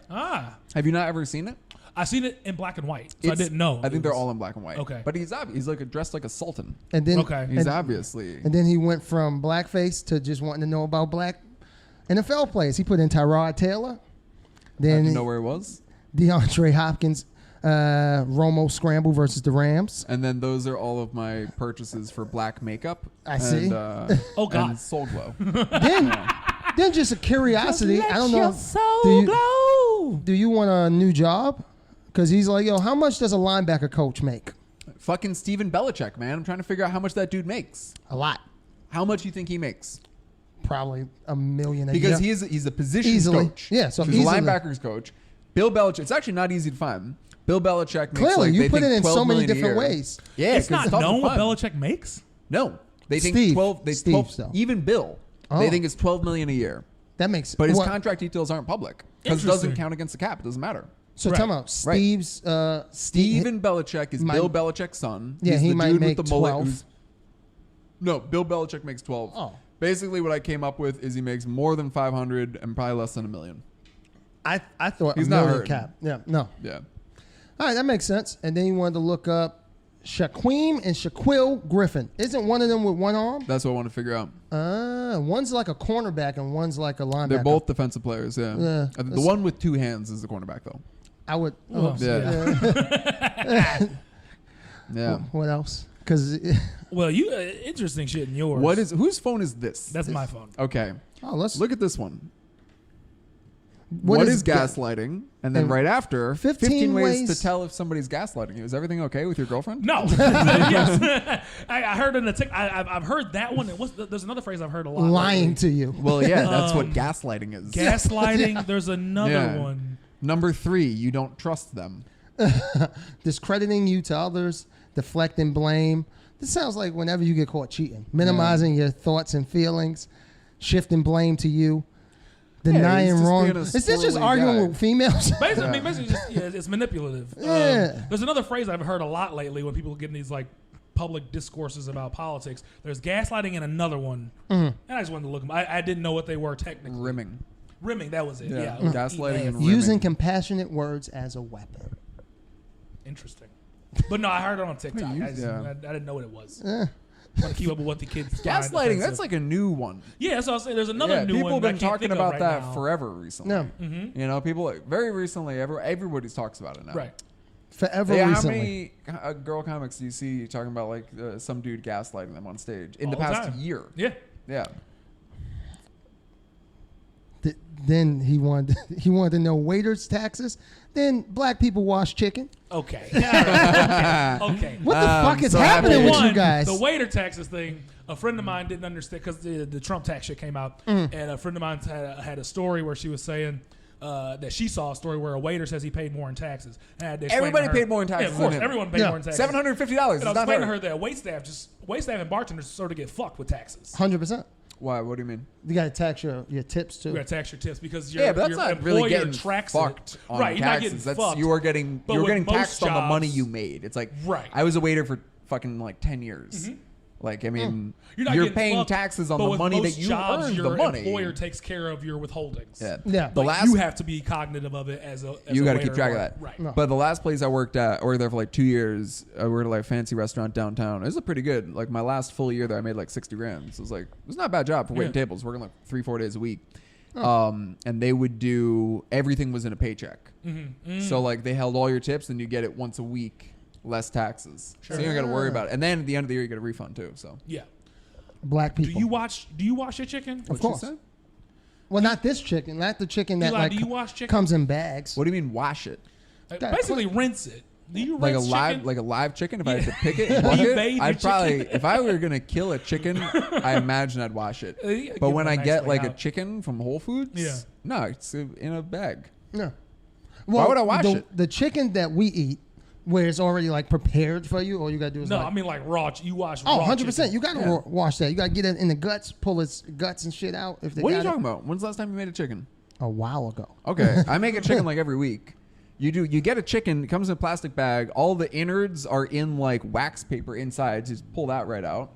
Have you not ever seen it? I've seen it in black and white, so I didn't know. I think they're all in black and white. Okay. But he's like dressed like a sultan. And then he's obviously. And then he went from blackface to just wanting to know about black NFL players. He put in Tyrod Taylor. Then you know where it was? DeAndre Hopkins, Romo Scramble versus the Rams. And then those are all of my purchases for black makeup. I see. Oh God, and Soul Glow. Then just a curiosity. Just I don't know. Glow. Do you want a new job? Because he's like, yo, how much does a linebacker coach make? Fucking Steven Belichick, man. I'm trying to figure out how much that dude makes. A lot. How much you think he makes? Probably $1 million a year. Because he's a positions coach. Yeah, so he's a linebackers coach. Bill Belichick. It's actually not easy to find. Bill Belichick makes clearly like, you put it in so many different different ways. Yeah, it's not known what Belichick makes. No, they think Steve. 12. Even Bill, they think it's $12 million a year. That makes. But his contract details aren't public because it doesn't count against the cap. It doesn't matter. So tell me, Steve's Steven Belichick is Bill Belichick's son. Yeah, he's he the might dude make with the mullet 12. No, Bill Belichick makes 12. Oh. Basically, what I came up with is he makes more than 500 and probably less than $1 million. I thought he's $1 not million hurting. cap. Yeah, no. Yeah. All right, that makes sense. And then you wanted to look up Shaquem and Shaquille Griffin. Isn't one of them with one arm? That's what I want to figure out. One's like a cornerback and one's like a linebacker. They're both defensive players, yeah. The one with two hands is the cornerback, though. I would. Yeah. Yeah. What else? Because well, you interesting shit in yours. Whose phone is this? That's my phone. Okay. Oh, let's look at this one. What is gaslighting? And then right after, 15 ways to tell if somebody's gaslighting you. Is everything okay with your girlfriend? No. Yes. I heard in the I've heard that one. There's another phrase I've heard a lot. Lying lately. to you. Well, yeah, that's what gaslighting is. Gaslighting. There's another one. Number 3, you don't trust them. Discrediting you to others, deflecting blame. This sounds like whenever you get caught cheating. Minimizing your thoughts and feelings, shifting blame to you. Denying wrong. Is this just arguing with females? Basically, it's manipulative. There's another phrase I've heard a lot lately when people get in these like public discourses about politics. There's gaslighting and another one. And I just wanted to look them. I didn't know what they were technically. Rimming, that was it. Yeah. Gaslighting and rimming. Using compassionate words as a weapon. Interesting. But no, I heard it on TikTok. I didn't know what it was. I want to keep up with what the kids gaslighting, that's like a new one. Yeah, so I'll say there's another new one. People have been talking about that now. Forever recently. No. Mm-hmm. You know, people very recently, everybody talks about it now. Right. Forever recently. How many girl comics do you see talking about like some dude gaslighting them on stage in the past year? Yeah. Yeah. Then he wanted to know waiters' taxes. Then black people wash chicken. Okay. Okay. What the fuck is happening with you guys? The waiter taxes thing, a friend of mine didn't understand because the Trump tax shit came out. And a friend of mine had a story where she was saying that she saw a story where a waiter says he paid more in taxes. Everybody paid more in taxes. Yeah, of course. Everyone paid more in taxes. $750. And I was explaining to her that wait staff and bartenders sort of get fucked with taxes. 100%. Why? What do you mean? You got to tax your tips too. You got to tax your tips because but that's not really getting fucked on right, taxes. You're not getting fucked. You're getting taxed on the money you made. It's like I was a waiter for fucking like 10 years. Mm-hmm. Like, I mean, you're paying taxes on the money that you earned. The money your employer takes care of your withholdings. Yeah. You have to be cognitive of it as a. You got to keep track of that. Right. No. But the last place I worked there for like 2 years. I worked at like a fancy restaurant downtown. It was pretty good. Like my last full year there, I made like 60 grand. So it was like, it was not a bad job for waiting tables, working like 3-4 days a week. And they would do, everything was in a paycheck. So like they held all your tips and you get it once a week, less taxes. Sure. So you don't got to worry about it. And then at the end of the year, you get a refund too. So yeah. Black people. Do you wash your chicken? Of course. Well, not this chicken. Not the chicken that Eli, do you wash chicken? Comes in bags. What do you mean wash it? Basically rinse it. Do you rinse chicken? Like a live chicken? If I had to pick it, and it I'd probably, if I were gonna kill a chicken, I imagine I'd wash it. But when I get like a chicken from Whole Foods, no, it's in a bag. No. Well, why would I wash it? The chicken that we eat, where it's already like prepared for you, all you gotta do is I mean like raw. You wash. Oh, 100%. You gotta wash that. You gotta get it in the guts, pull its guts and shit out. What are you talking about? When's the last time you made a chicken? A while ago. Okay, I make a chicken like every week. You get a chicken. It comes in a plastic bag. All the innards are in like wax paper inside. So just pull that right out,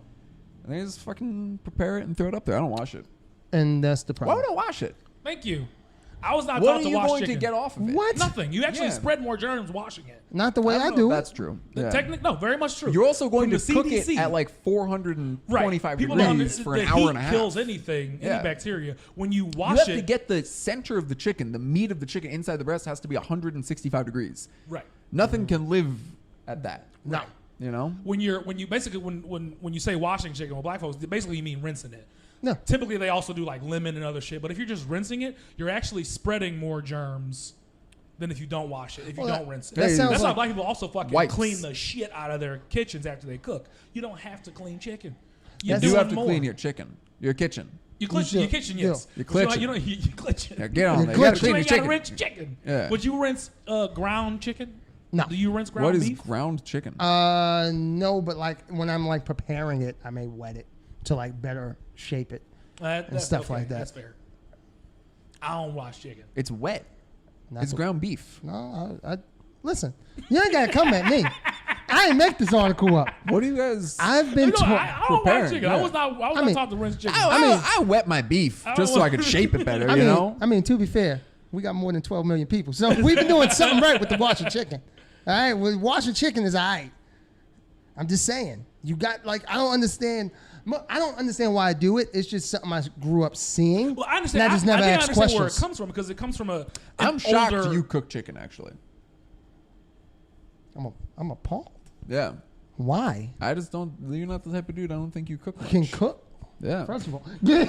and then just fucking prepare it and throw it up there. I don't wash it. And that's the problem. Why would I wash it? Thank you. I was not taught to wash chicken. What are you going to get off of it? What? Nothing. You actually spread more germs washing it. Not the way I do it. That's true. No, very much true. You're also going to cook it at like 425 degrees for an hour and a half. The heat kills anything, any bacteria. When you wash you have to get the center of the chicken, the meat of the chicken inside the breast has to be 165 degrees. Right. Nothing can live at that. No. You know? When you say washing chicken with black folks, basically you mean rinsing it. No. Typically, they also do like lemon and other shit. But if you're just rinsing it, you're actually spreading more germs than if you don't wash it. If you don't rinse it. That's why black people also fucking clean the shit out of their kitchens after they cook. You don't have to clean chicken. You do have to clean your chicken. Your kitchen. Your kitchen, yes. Your kitchen. You kitchen. Yeah, get on there. You gotta clean your chicken. Rinse chicken. Yeah. Would you rinse ground chicken? No. Do you rinse ground beef? What is ground chicken? No, but like when I'm like preparing it, I may wet it to like better shape it. And stuff like that. That's fair. I don't wash chicken. It's wet. It's ground beef. No, I listen. You ain't gotta come at me. I didn't make this article up. What do you guys? I've been I don't wash chicken. I was not taught to rinse chicken. I wet my beef just so I could shape it better. You know. I mean, to be fair, we got more than 12 million people, so we've been doing something right with the washing chicken. All right, well, washing chicken is all right. I'm just saying. You got like I don't understand why I do it. It's just something I grew up seeing. Well, I understand. I just never asked questions. Where it comes from because it comes from a. I'm shocked you cook chicken. Actually, I'm appalled. Yeah. Why? I just don't. You're not the type of dude. I don't think you cook. You can cook. Yeah. First of all, get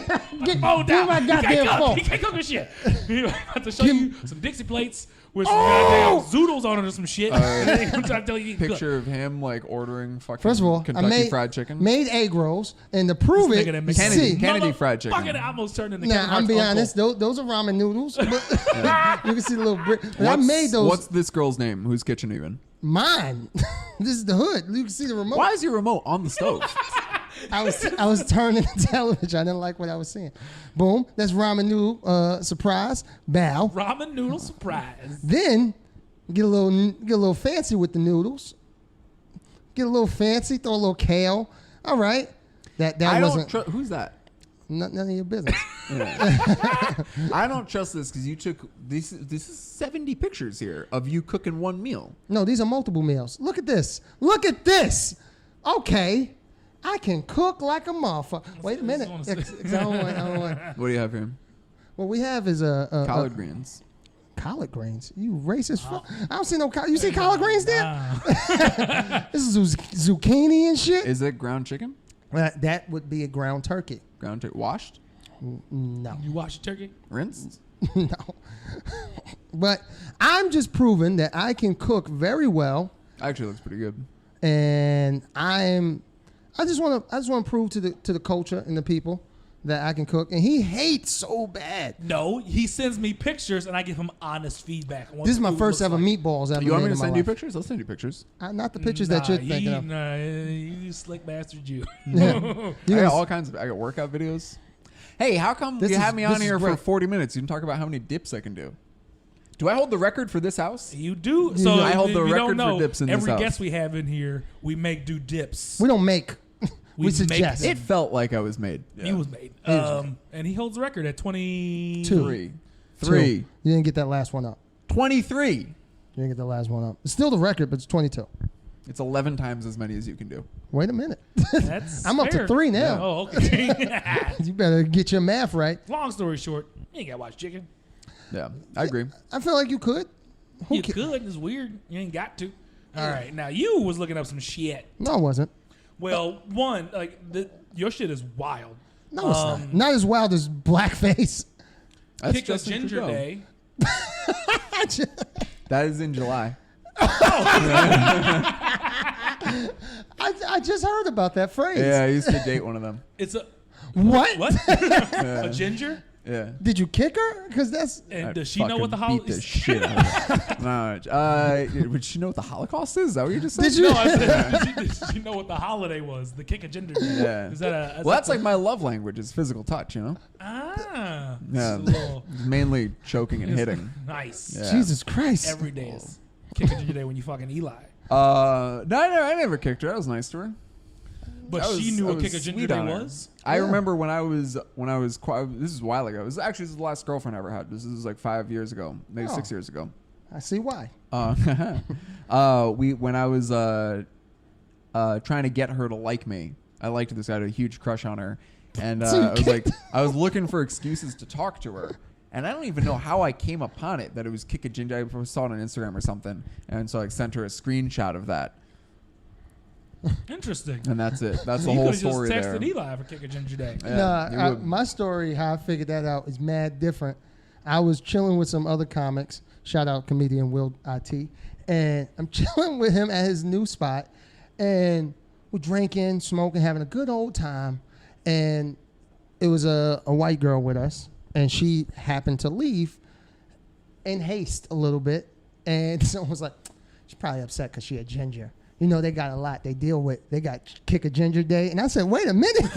Oh, down. my goddamn phone. He can't cook this shit. He's about to show you some Dixie plates with some goddamn zoodles on it or some shit. I'm trying to tell you. Picture of him like ordering fucking First of all, Kentucky Fried Chicken. Made egg rolls, and to prove it, Kennedy Fried Chicken. Fucking, I almost turned into Nah, I'm being honest. Those are ramen noodles. But you can see the little brick. I made those. What's this girl's name? Whose kitchen even? Mine. This is the hood. You can see the remote. Why is your remote on the stove? I was turning the television. I didn't like what I was seeing. Boom. That's ramen noodle surprise. Bow. Ramen noodle surprise. Then get a little fancy with the noodles. Get a little fancy. Throw a little kale. All right. That wasn't. Who's that? None of your business. I don't trust this because you took this is 70 pictures here of you cooking one meal. No, these are multiple meals. Look at this. Look at this. Okay. I can cook like a motherfucker. Wait a minute. I don't want. What do you have here? What we have is collard greens. Collard greens? You racist fuck. I don't see no collard. You see collard greens there? This is zucchini and shit. Is it ground chicken? That would be a ground turkey. Ground turkey. Washed? No. You wash turkey? Rinsed? No. But I'm just proving that I can cook very well. Actually looks pretty good. And I just want to prove to the culture and the people that I can cook. And he hates so bad. No, he sends me pictures and I give him honest feedback. This is my first ever meatballs ever. You want me to send you life. pictures? I'll send you pictures. Not the pictures that you're thinking of. Nah, you slick bastard, you. I got all kinds of. I got workout videos. Hey, how come you have me on here for 40 minutes? You can talk about how many dips I can do. Do I hold the record for this house? You do. So I hold the record for dips in this house. Every guest we have in here, we do dips. We don't make. We suggest. It felt like I was made. Yeah. He was made. And he holds the record at 23. 3. You didn't get that last one up. 23. You didn't get the last one up. It's still the record, but it's 22. It's 11 times as many as you can do. Wait a minute. That's I'm up to 3 now. Yeah. Oh, okay. You better get your math right. Long story short, you ain't got to watch chicken. Yeah, I agree. I feel like you could. You could. It's weird. You ain't got to. All right. Now, you was looking up some shit. No, I wasn't. Well, one, your shit is wild. No, it's not. Not as wild as blackface. That's Kick a Ginger Day. That is in July. I just heard about that phrase. Yeah, I used to date one of them. It's a... What? A ginger? Yeah. Did you kick her? Because that's... And does she know what the Holocaust is? Beat the shit out of her. Would she know what the Holocaust is? Is that what you just said? Did you? No, I said, did she know what the holiday was? The Kick a Ginger Day. Yeah. Is that well, that's like my love language is physical touch, you know? Ah. Yeah. Mainly choking and hitting. Nice. Yeah. Jesus Christ. Every day is Kick a Ginger Day when you fucking Eli. No, I never kicked her. I was nice to her. But she knew what Kick a Ginger Day was? I remember when I was this is a while ago. This is the last girlfriend I ever had. This is like 5 years ago, maybe 6 years ago. I see why. When I was trying to get her to like me, I liked this guy. I had a huge crush on her, and I was looking for excuses to talk to her. And I don't even know how I came upon it, that it was Kick a Ginger. I saw it on Instagram or something. And so I sent her a screenshot of that. Interesting. And that's it. That's the whole story there. You could have just texted Eli for Kick a Ginger Day. Yeah, my story, how I figured that out, is mad different. I was chilling with some other comics. Shout out comedian Will IT. And I'm chilling with him at his new spot. And we're drinking, smoking, having a good old time. And it was a white girl with us. And she happened to leave in haste a little bit. And someone was like, she's probably upset because she a ginger. You know, they got a lot they deal with. They got Kick a Ginger Day. And I said, wait a minute.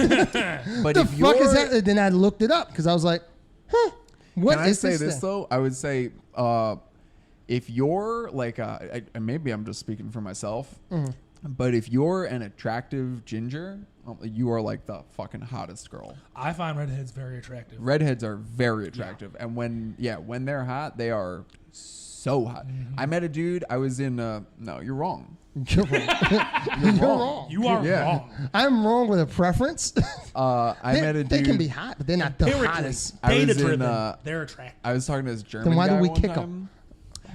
But the fuck is that? Then I looked it up because I was like, what Can I say this, though? I would say if you're like, maybe I'm just speaking for myself, but if you're an attractive ginger, you are like the fucking hottest girl. I find redheads very attractive. Redheads are very attractive. Yeah. And when they're hot, they are so hot. Mm-hmm. I met a dude. I was in, no, you're wrong. You're wrong. You're wrong. You are wrong. I'm wrong with a preference. I met a dude. They can be hot, but they're not the hottest. They're attractive. I was talking to this German guy. Then why do we kick them?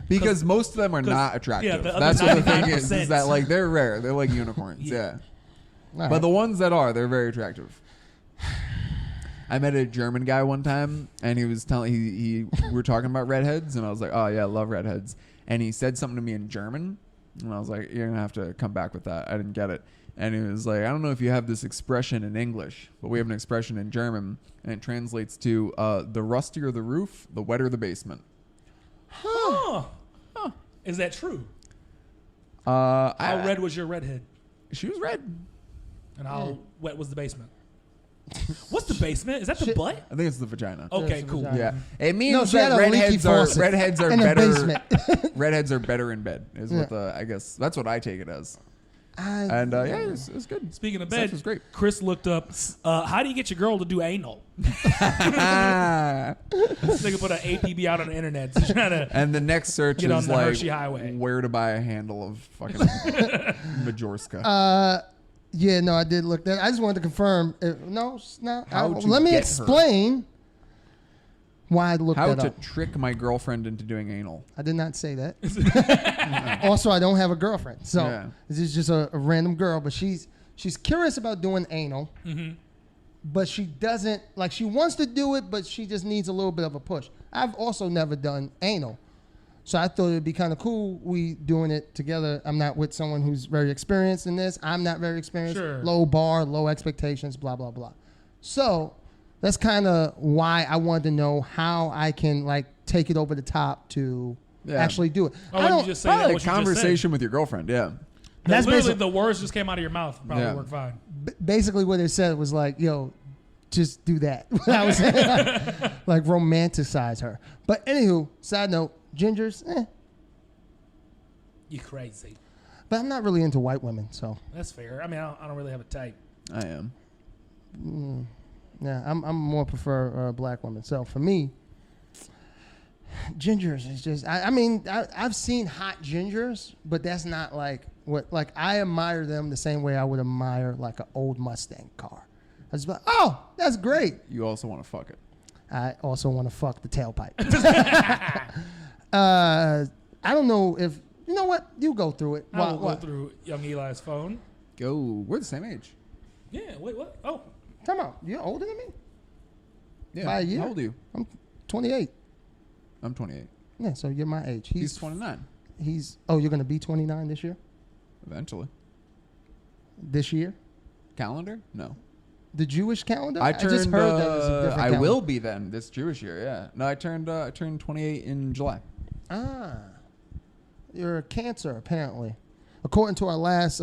Because most of them are not attractive. Yeah, that's what the thing is that like they're rare. They're like unicorns. Yeah. Right. But the ones that are, they're very attractive. I met a German guy one time, and he was telling we were talking about redheads, and I was like, oh yeah, I love redheads. And he said something to me in German, and I was like, you're gonna have to come back with that. I didn't get it. And he was like, I don't know if you have this expression in English, but we have an expression in German, and it translates to the rustier the roof, the wetter the basement. Huh. Is that true? How red was your redhead? She was red. And how wet was the basement? What's the basement? Is that the butt? I think it's the vagina. Okay, cool. Vagina. Yeah, it means that redheads are better. Redheads are better in bed. Is what I guess that's what I take it as. And it was good. Speaking of bed, sex was great. Chris looked up how do you get your girl to do anal? This nigga put an APB out on the internet. So and the next search is like Hershey Highway. Where to buy a handle of fucking Majorska. Yeah, no, I did look that. I just wanted to confirm. No, it's not. Let me explain why I looked that up. How to trick my girlfriend into doing anal. I did not say that. Also, I don't have a girlfriend, so this is just a random girl. But she's curious about doing anal, but she doesn't like. She wants to do it, but she just needs a little bit of a push. I've also never done anal. So I thought it'd be kind of cool we doing it together. I'm not with someone who's very experienced in this. I'm not very experienced. Sure. Low bar, low expectations, blah, blah, blah. So that's kind of why I wanted to know how I can like take it over the top to actually do it. Oh, I don't just say that, a conversation with your girlfriend. Yeah. That's literally the words just came out of your mouth. Probably work fine. Basically what they said was like, yo, just do that. I was like romanticize her. But anywho, side note, gingers, You crazy. But I'm not really into white women, so. That's fair. I mean, I don't really have a type. I am. Yeah, I'm more prefer black women. So for me, gingers is just. I've seen hot gingers, but that's not like what. Like I admire them the same way I would admire like an old Mustang car. I was like, oh, that's great. You also want to fuck it. I also want to fuck the tailpipe. I don't know if you know what. You go through it. I will go through young Eli's phone. Go. We're the same age. Yeah. Wait. What? Oh. Come on. You're older than me. Yeah. By a year. How old are you? I'm 28. I'm 28. Yeah. So you're my age. He's 29. You're gonna be 29 this year. Eventually. This year. Calendar? No. The Jewish calendar? I just heard that was a different calendar. I will be then this Jewish year. Yeah. No, I turned 28 in July. You're a Cancer apparently, according to our last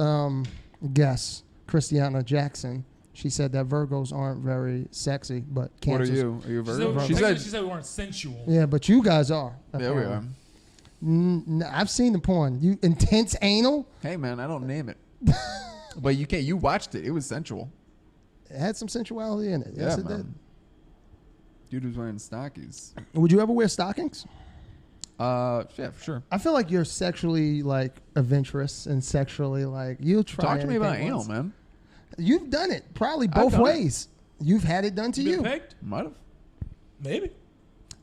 guest, Christiana Jackson. She said that Virgos aren't very sexy, but Cancers. What are you? Are you a Virgo? She said we weren't sensual. Yeah, but you guys are. Apparently. Yeah, we are. I've seen the porn. You intense anal? Hey man, I don't name it. But you can't. You watched it. It was sensual. It had some sensuality in it. Yes, it did. Dude was wearing stockings. Would you ever wear stockings? Yeah, for sure. I feel like you're sexually like adventurous and sexually like you'll try. Talk to me about anal, man. You've done it probably both ways. You've had it done to you. Been pegged? Might have. Maybe.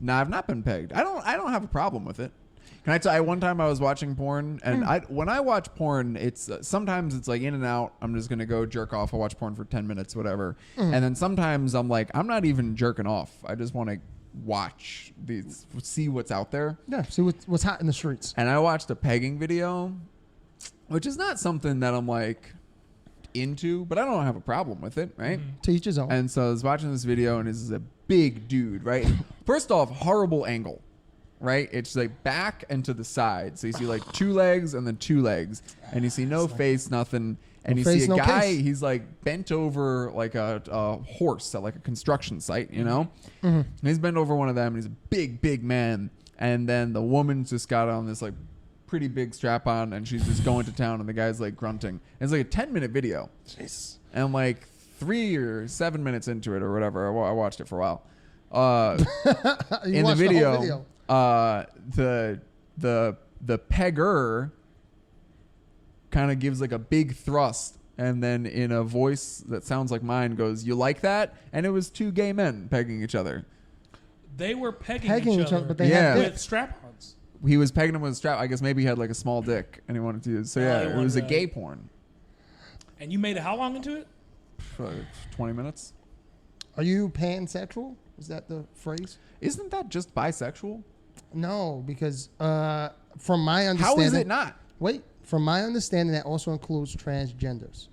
No, I've not been pegged. I don't have a problem with it. Can I tell you? One time I was watching porn, and when I watch porn, it's sometimes it's like in and out. I'm just gonna go jerk off. I'll watch porn for 10 minutes, whatever. And then sometimes I'm like, I'm not even jerking off. I just want to watch these, see what's out there. Yeah, see what's hot in the streets. And I watched a pegging video, which is not something that I'm like into, but I don't have a problem with it, right? To each his own. And so I was watching this video, and this is a big dude, right? First off, horrible angle, right? It's like back and to the side. So you see like two legs and then two legs, and you see no face, nothing. And you see a guy, he's like bent over like a horse at like a construction site, you know? And he's bent over one of them, and he's a big, big man. And then the woman's just got on this like pretty big strap on, and she's just going to town, and the guy's like grunting. And it's like a 10-minute video. Jesus. And like 3 or 7 minutes into it or whatever, I watched it for a while. In the video, the pegger kind of gives like a big thrust, and then in a voice that sounds like mine goes, "You like that?" And it was two gay men pegging each other. They were pegging each other, but they had with strap-ons. He was pegging him with a strap. I guess maybe he had like a small dick and he wanted to use. So yeah, it was a gay porn. And you made it how long into it? 20 minutes. Are you pansexual? Is that the phrase? Isn't that just bisexual? No, because from my understanding... How is it not? Wait. From my understanding, that also includes transgenders.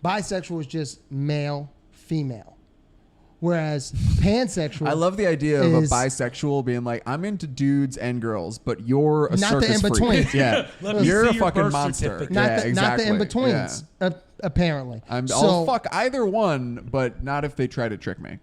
Bisexual is just male, female. Whereas pansexual... I love the idea of a bisexual being like, I'm into dudes and girls, but you're a not circus the in-betweens. freak. Yeah. You're a fucking monster. Not exactly. Not the in-betweens, apparently. I'll fuck either one, but not if they try to trick me.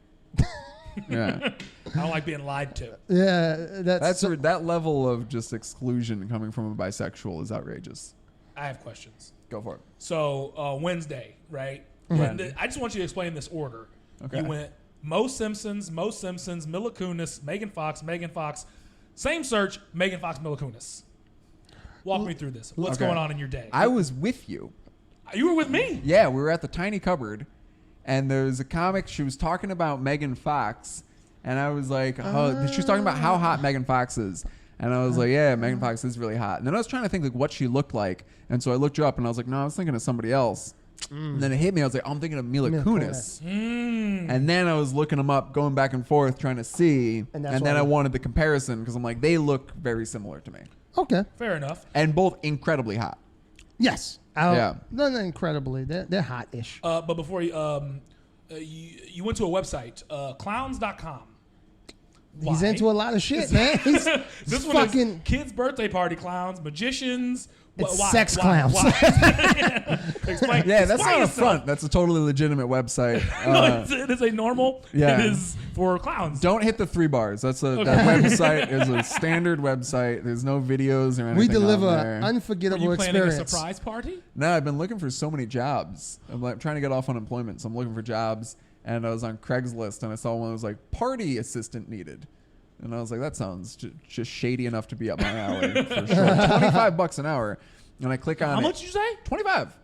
Yeah. I don't like being lied to. Yeah. That level of just exclusion coming from a bisexual is outrageous. I have questions. Go for it. So Wednesday, right? Mm-hmm. I just want you to explain this order. Okay. You went Mo Simpsons, Mila Kunis, Megan Fox, same search, Megan Fox, Mila Kunis. Walk me through this. What's going on in your day? I was with you. You were with me? Yeah, we were at the tiny cupboard, and there was a comic. She was talking about Megan Fox, and I was like, oh, she was talking about how hot Megan Fox is. And I was like, yeah, Megan Fox is really hot. And then I was trying to think like what she looked like. And so I looked her up, and I was like, no, I was thinking of somebody else. And then it hit me. I was like, oh, I'm thinking of Mila Kunis. And then I was looking them up, going back and forth, trying to see. And then I wanted the comparison because I'm like, they look very similar to me. Okay. Fair enough. And both incredibly hot. Yes. Yeah. Not incredibly. They're hot-ish. But before you went to a website, clowns.com. Why? He's into a lot of shit, man. He's this one is kids' birthday party clowns, magicians. It's sex clowns. Explain. Yeah, that's not a front. That's a totally legitimate website. No, it is a normal. Yeah. It is for clowns. Don't hit the 3 bars. That website is a standard website. There's no videos or anything. We deliver on there. unforgettable Are you planning experience. a surprise party? No, I've been looking for so many jobs. I'm like trying to get off unemployment, so I'm looking for jobs. And I was on Craigslist, and I saw one that was like party assistant needed. And I was like, that sounds just shady enough to be up my alley for sure. $25 an hour. And I click on it. How much did you say? 25.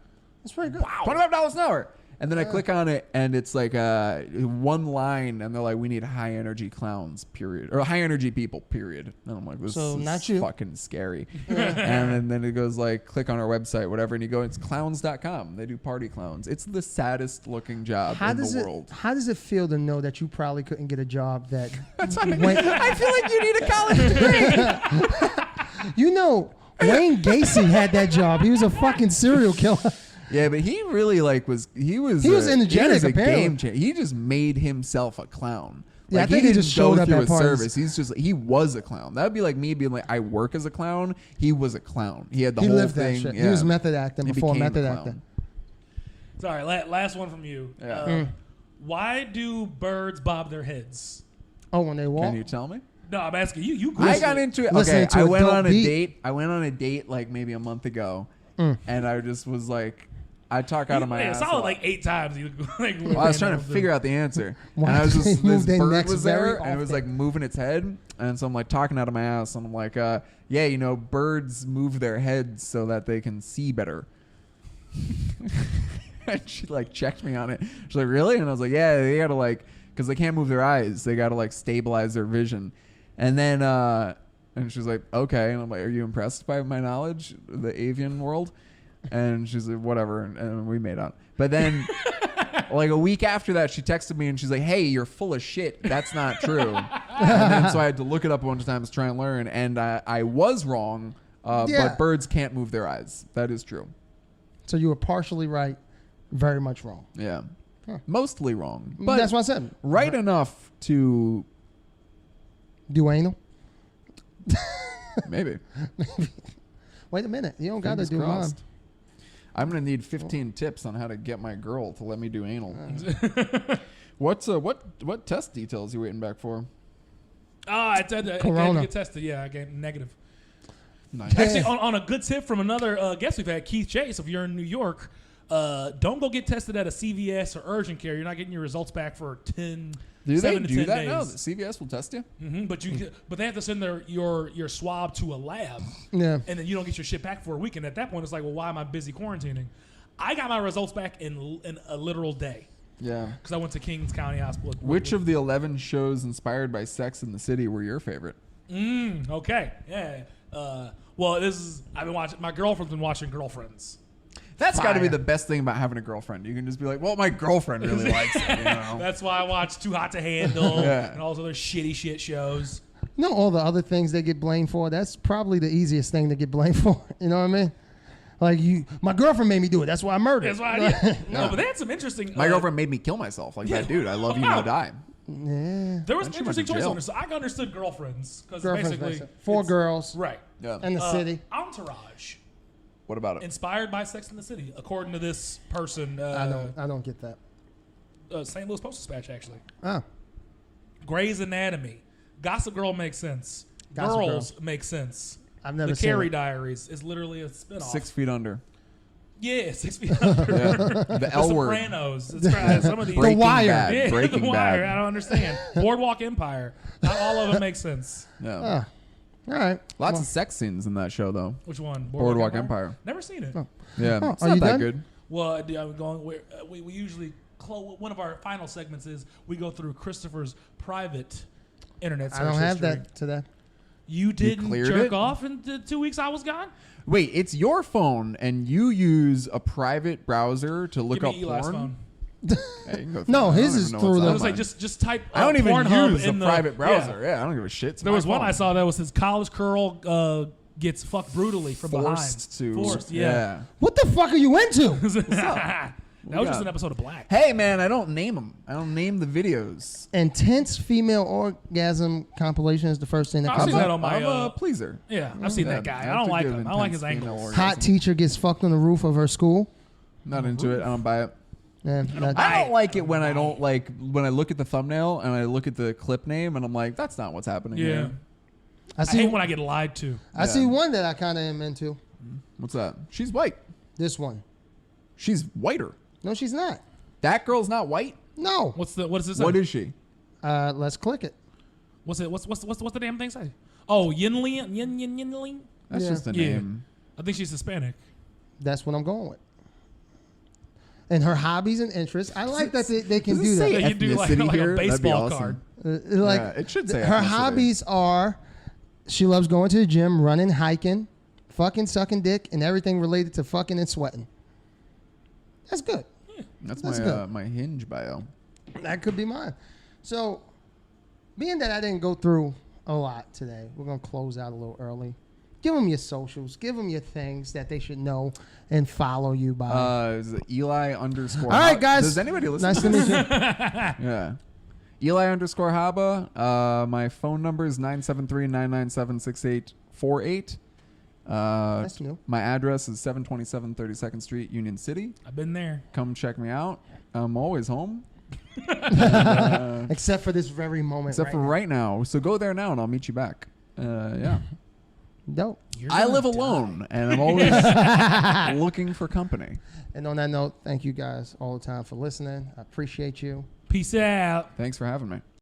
That's pretty good. Wow. $25 an hour. And then I click on it, and it's like one line, and they're like, we need high energy clowns, period. Or high energy people, period. And I'm like, this is fucking scary. And then it goes like, click on our website, whatever, and you go, it's clowns.com. They do party clowns. It's the saddest looking job in the world. How does it feel to know that you probably couldn't get a job that I feel like you need a college degree. You know, Wayne Gacy had that job. He was a fucking serial killer. Yeah, but he really he was energetic, apparently. Game changer. He just made himself a clown. Yeah, I think he just showed up at parties. Service. He was a clown. That would be like me being like, I work as a clown. He was a clown. He had the whole lived thing. That shit. Yeah. He was method acting before method acting. Sorry, last one from you. Yeah. Why do birds bob their heads? Oh, when they walk? Can you tell me? No, I'm asking you. You I got into it. Okay, I went on a date. I went on a date like maybe a month ago, and I just was like, I talk out of my ass. It sounded like 8 times. Well, I was trying to figure out the answer, and I was just this bird was there, and it was like moving its head, and so I'm like talking out of my ass, and I'm like, yeah, you know, birds move their heads so that they can see better. And she like checked me on it. She's like, really? And I was like, yeah, they gotta like, because they can't move their eyes, they gotta like stabilize their vision. And then and she's like, okay. And I'm like, are you impressed by my knowledge of the avian world? And she's like, whatever. And we made out. But then like a week after that, she texted me and she's like, hey, you're full of shit. That's not true. And then so I had to look it up a bunch of times to try and learn. And I was wrong, but birds can't move their eyes. That is true. So you were partially right, very much wrong. Yeah. Huh. Mostly wrong. But that's what I said. Right enough to do anal? Maybe. Wait a minute. You don't got to do mine. I'm going to need 15 tips on how to get my girl to let me do anal. What test details are you waiting back for? I had to get tested. Yeah, I gave negative. Nice. Actually, on a good tip from another guest we've had, Keith Chase, if you're in New York, don't go get tested at a CVS or urgent care. You're not getting your results back for 7 to 10 days. No, the CVS will test you. Mm-hmm, but they have to send your swab to a lab. Yeah. And then you don't get your shit back for a week. And at that point, it's like, well, why am I busy quarantining? I got my results back in a literal day. Yeah. Because I went to Kings County Hospital. Which of the 11 shows inspired by Sex in the City were your favorite? Okay. Yeah. Well, I've been watching. My girlfriend's been watching Girlfriends. That's got to be the best thing about having a girlfriend. You can just be like, well, my girlfriend really likes it. You know? That's why I watch Too Hot to Handle and all those other shitty shit shows. No, all the other things they get blamed for, that's probably the easiest thing to get blamed for. You know what I mean? Like, my girlfriend made me do it. That's why I murdered. That's why I did. No, but they had some interesting... My girlfriend made me kill myself. Like that dude. I love you, now die. Yeah. There was some interesting choice on this. So I understood girlfriends. Because basically... 4 girls. Right. Yeah. In the city. Entourage. What about it? Inspired by Sex in the City, according to this person. I don't get that. St. Louis Post-Dispatch, actually. Oh. Grey's Anatomy. Gossip Girl makes sense. Girls make sense. I've never seen The Carrie it. Diaries is literally a spinoff. 6 Feet Under. Yeah, 6 Feet Under. The L Word. Sopranos. That's right. Some of these. Breaking The Wire. Bad. Yeah, Breaking The Wire. Bad. I don't understand. Boardwalk Empire. Not all of them make sense. Yeah. All right. Lots of sex scenes in that show, though. Which one? Boardwalk Empire. Never seen it. Oh. Yeah. Oh, It's are not you that done? good. Well, I'm going. We usually one of our final segments is we go through Christopher's private internet search I don't have history. that today. You didn't cleared jerk it? off in the 2 weeks I was gone? Wait, it's your phone, and you use a private browser to look Give up me Eli's porn? phone. Hey, you can go through No, that. I his don't is even know through what's the- on I was like, mine. just type. I don't even Pornhub use a in the private browser. Yeah. Yeah, I don't give a shit. It's There my was one phone. I saw that was his college girl gets fucked brutally from Forced behind. to. Forced, yeah. What the fuck are you into? That was just an episode of Black. Hey, man, I don't name them. I don't name the videos. Intense female orgasm compilation is the first thing that I've comes seen that up. on my. I'm a pleaser. Yeah, I've seen that guy. I don't like him. I don't like his angles. Hot teacher gets fucked on the roof of her school. Not into it. I don't buy it. Yeah, I don't like it when I don't when I look at the thumbnail and I look at the clip name and I'm like, that's not what's happening Yeah. here. I hate when I get lied to. I see one that I kind of am into. What's that? She's white. This one. She's whiter. No, she's not. That girl's not white. No. What is this? What is she? Let's click it. What's it? What's the damn thing say? Oh, Yinling. That's Yeah. just a Yeah. name. I think she's Hispanic. That's what I'm going with. And her hobbies and interests. I like that they can Does it do say that. Yeah, you do like ethnicity a here? That'd be baseball awesome. card. Like Yeah, it should say her ethnicity. hobbies are she loves going to the gym, running, hiking, fucking, sucking dick, and everything related to fucking and sweating. That's good. That's That's my good. my Hinge bio. That could be mine. So, being that I didn't go through a lot today, we're going to close out a little early. Give them your socials. Give them your things that they should know and follow you by. Is it Eli _. All right, guys. Does anybody listen? Nice to meet you. Yeah. Eli _Haba. My phone number is 973-997-6848. That's new. My address is 727 32nd Street, Union City. I've been there. Come check me out. I'm always home. Except for this very moment. Except for right now. So go there now and I'll meet you back. Yeah. Dope. I live alone and I'm always looking for company. And on that note, thank you guys all the time for listening. I appreciate you. Peace out. Thanks for having me.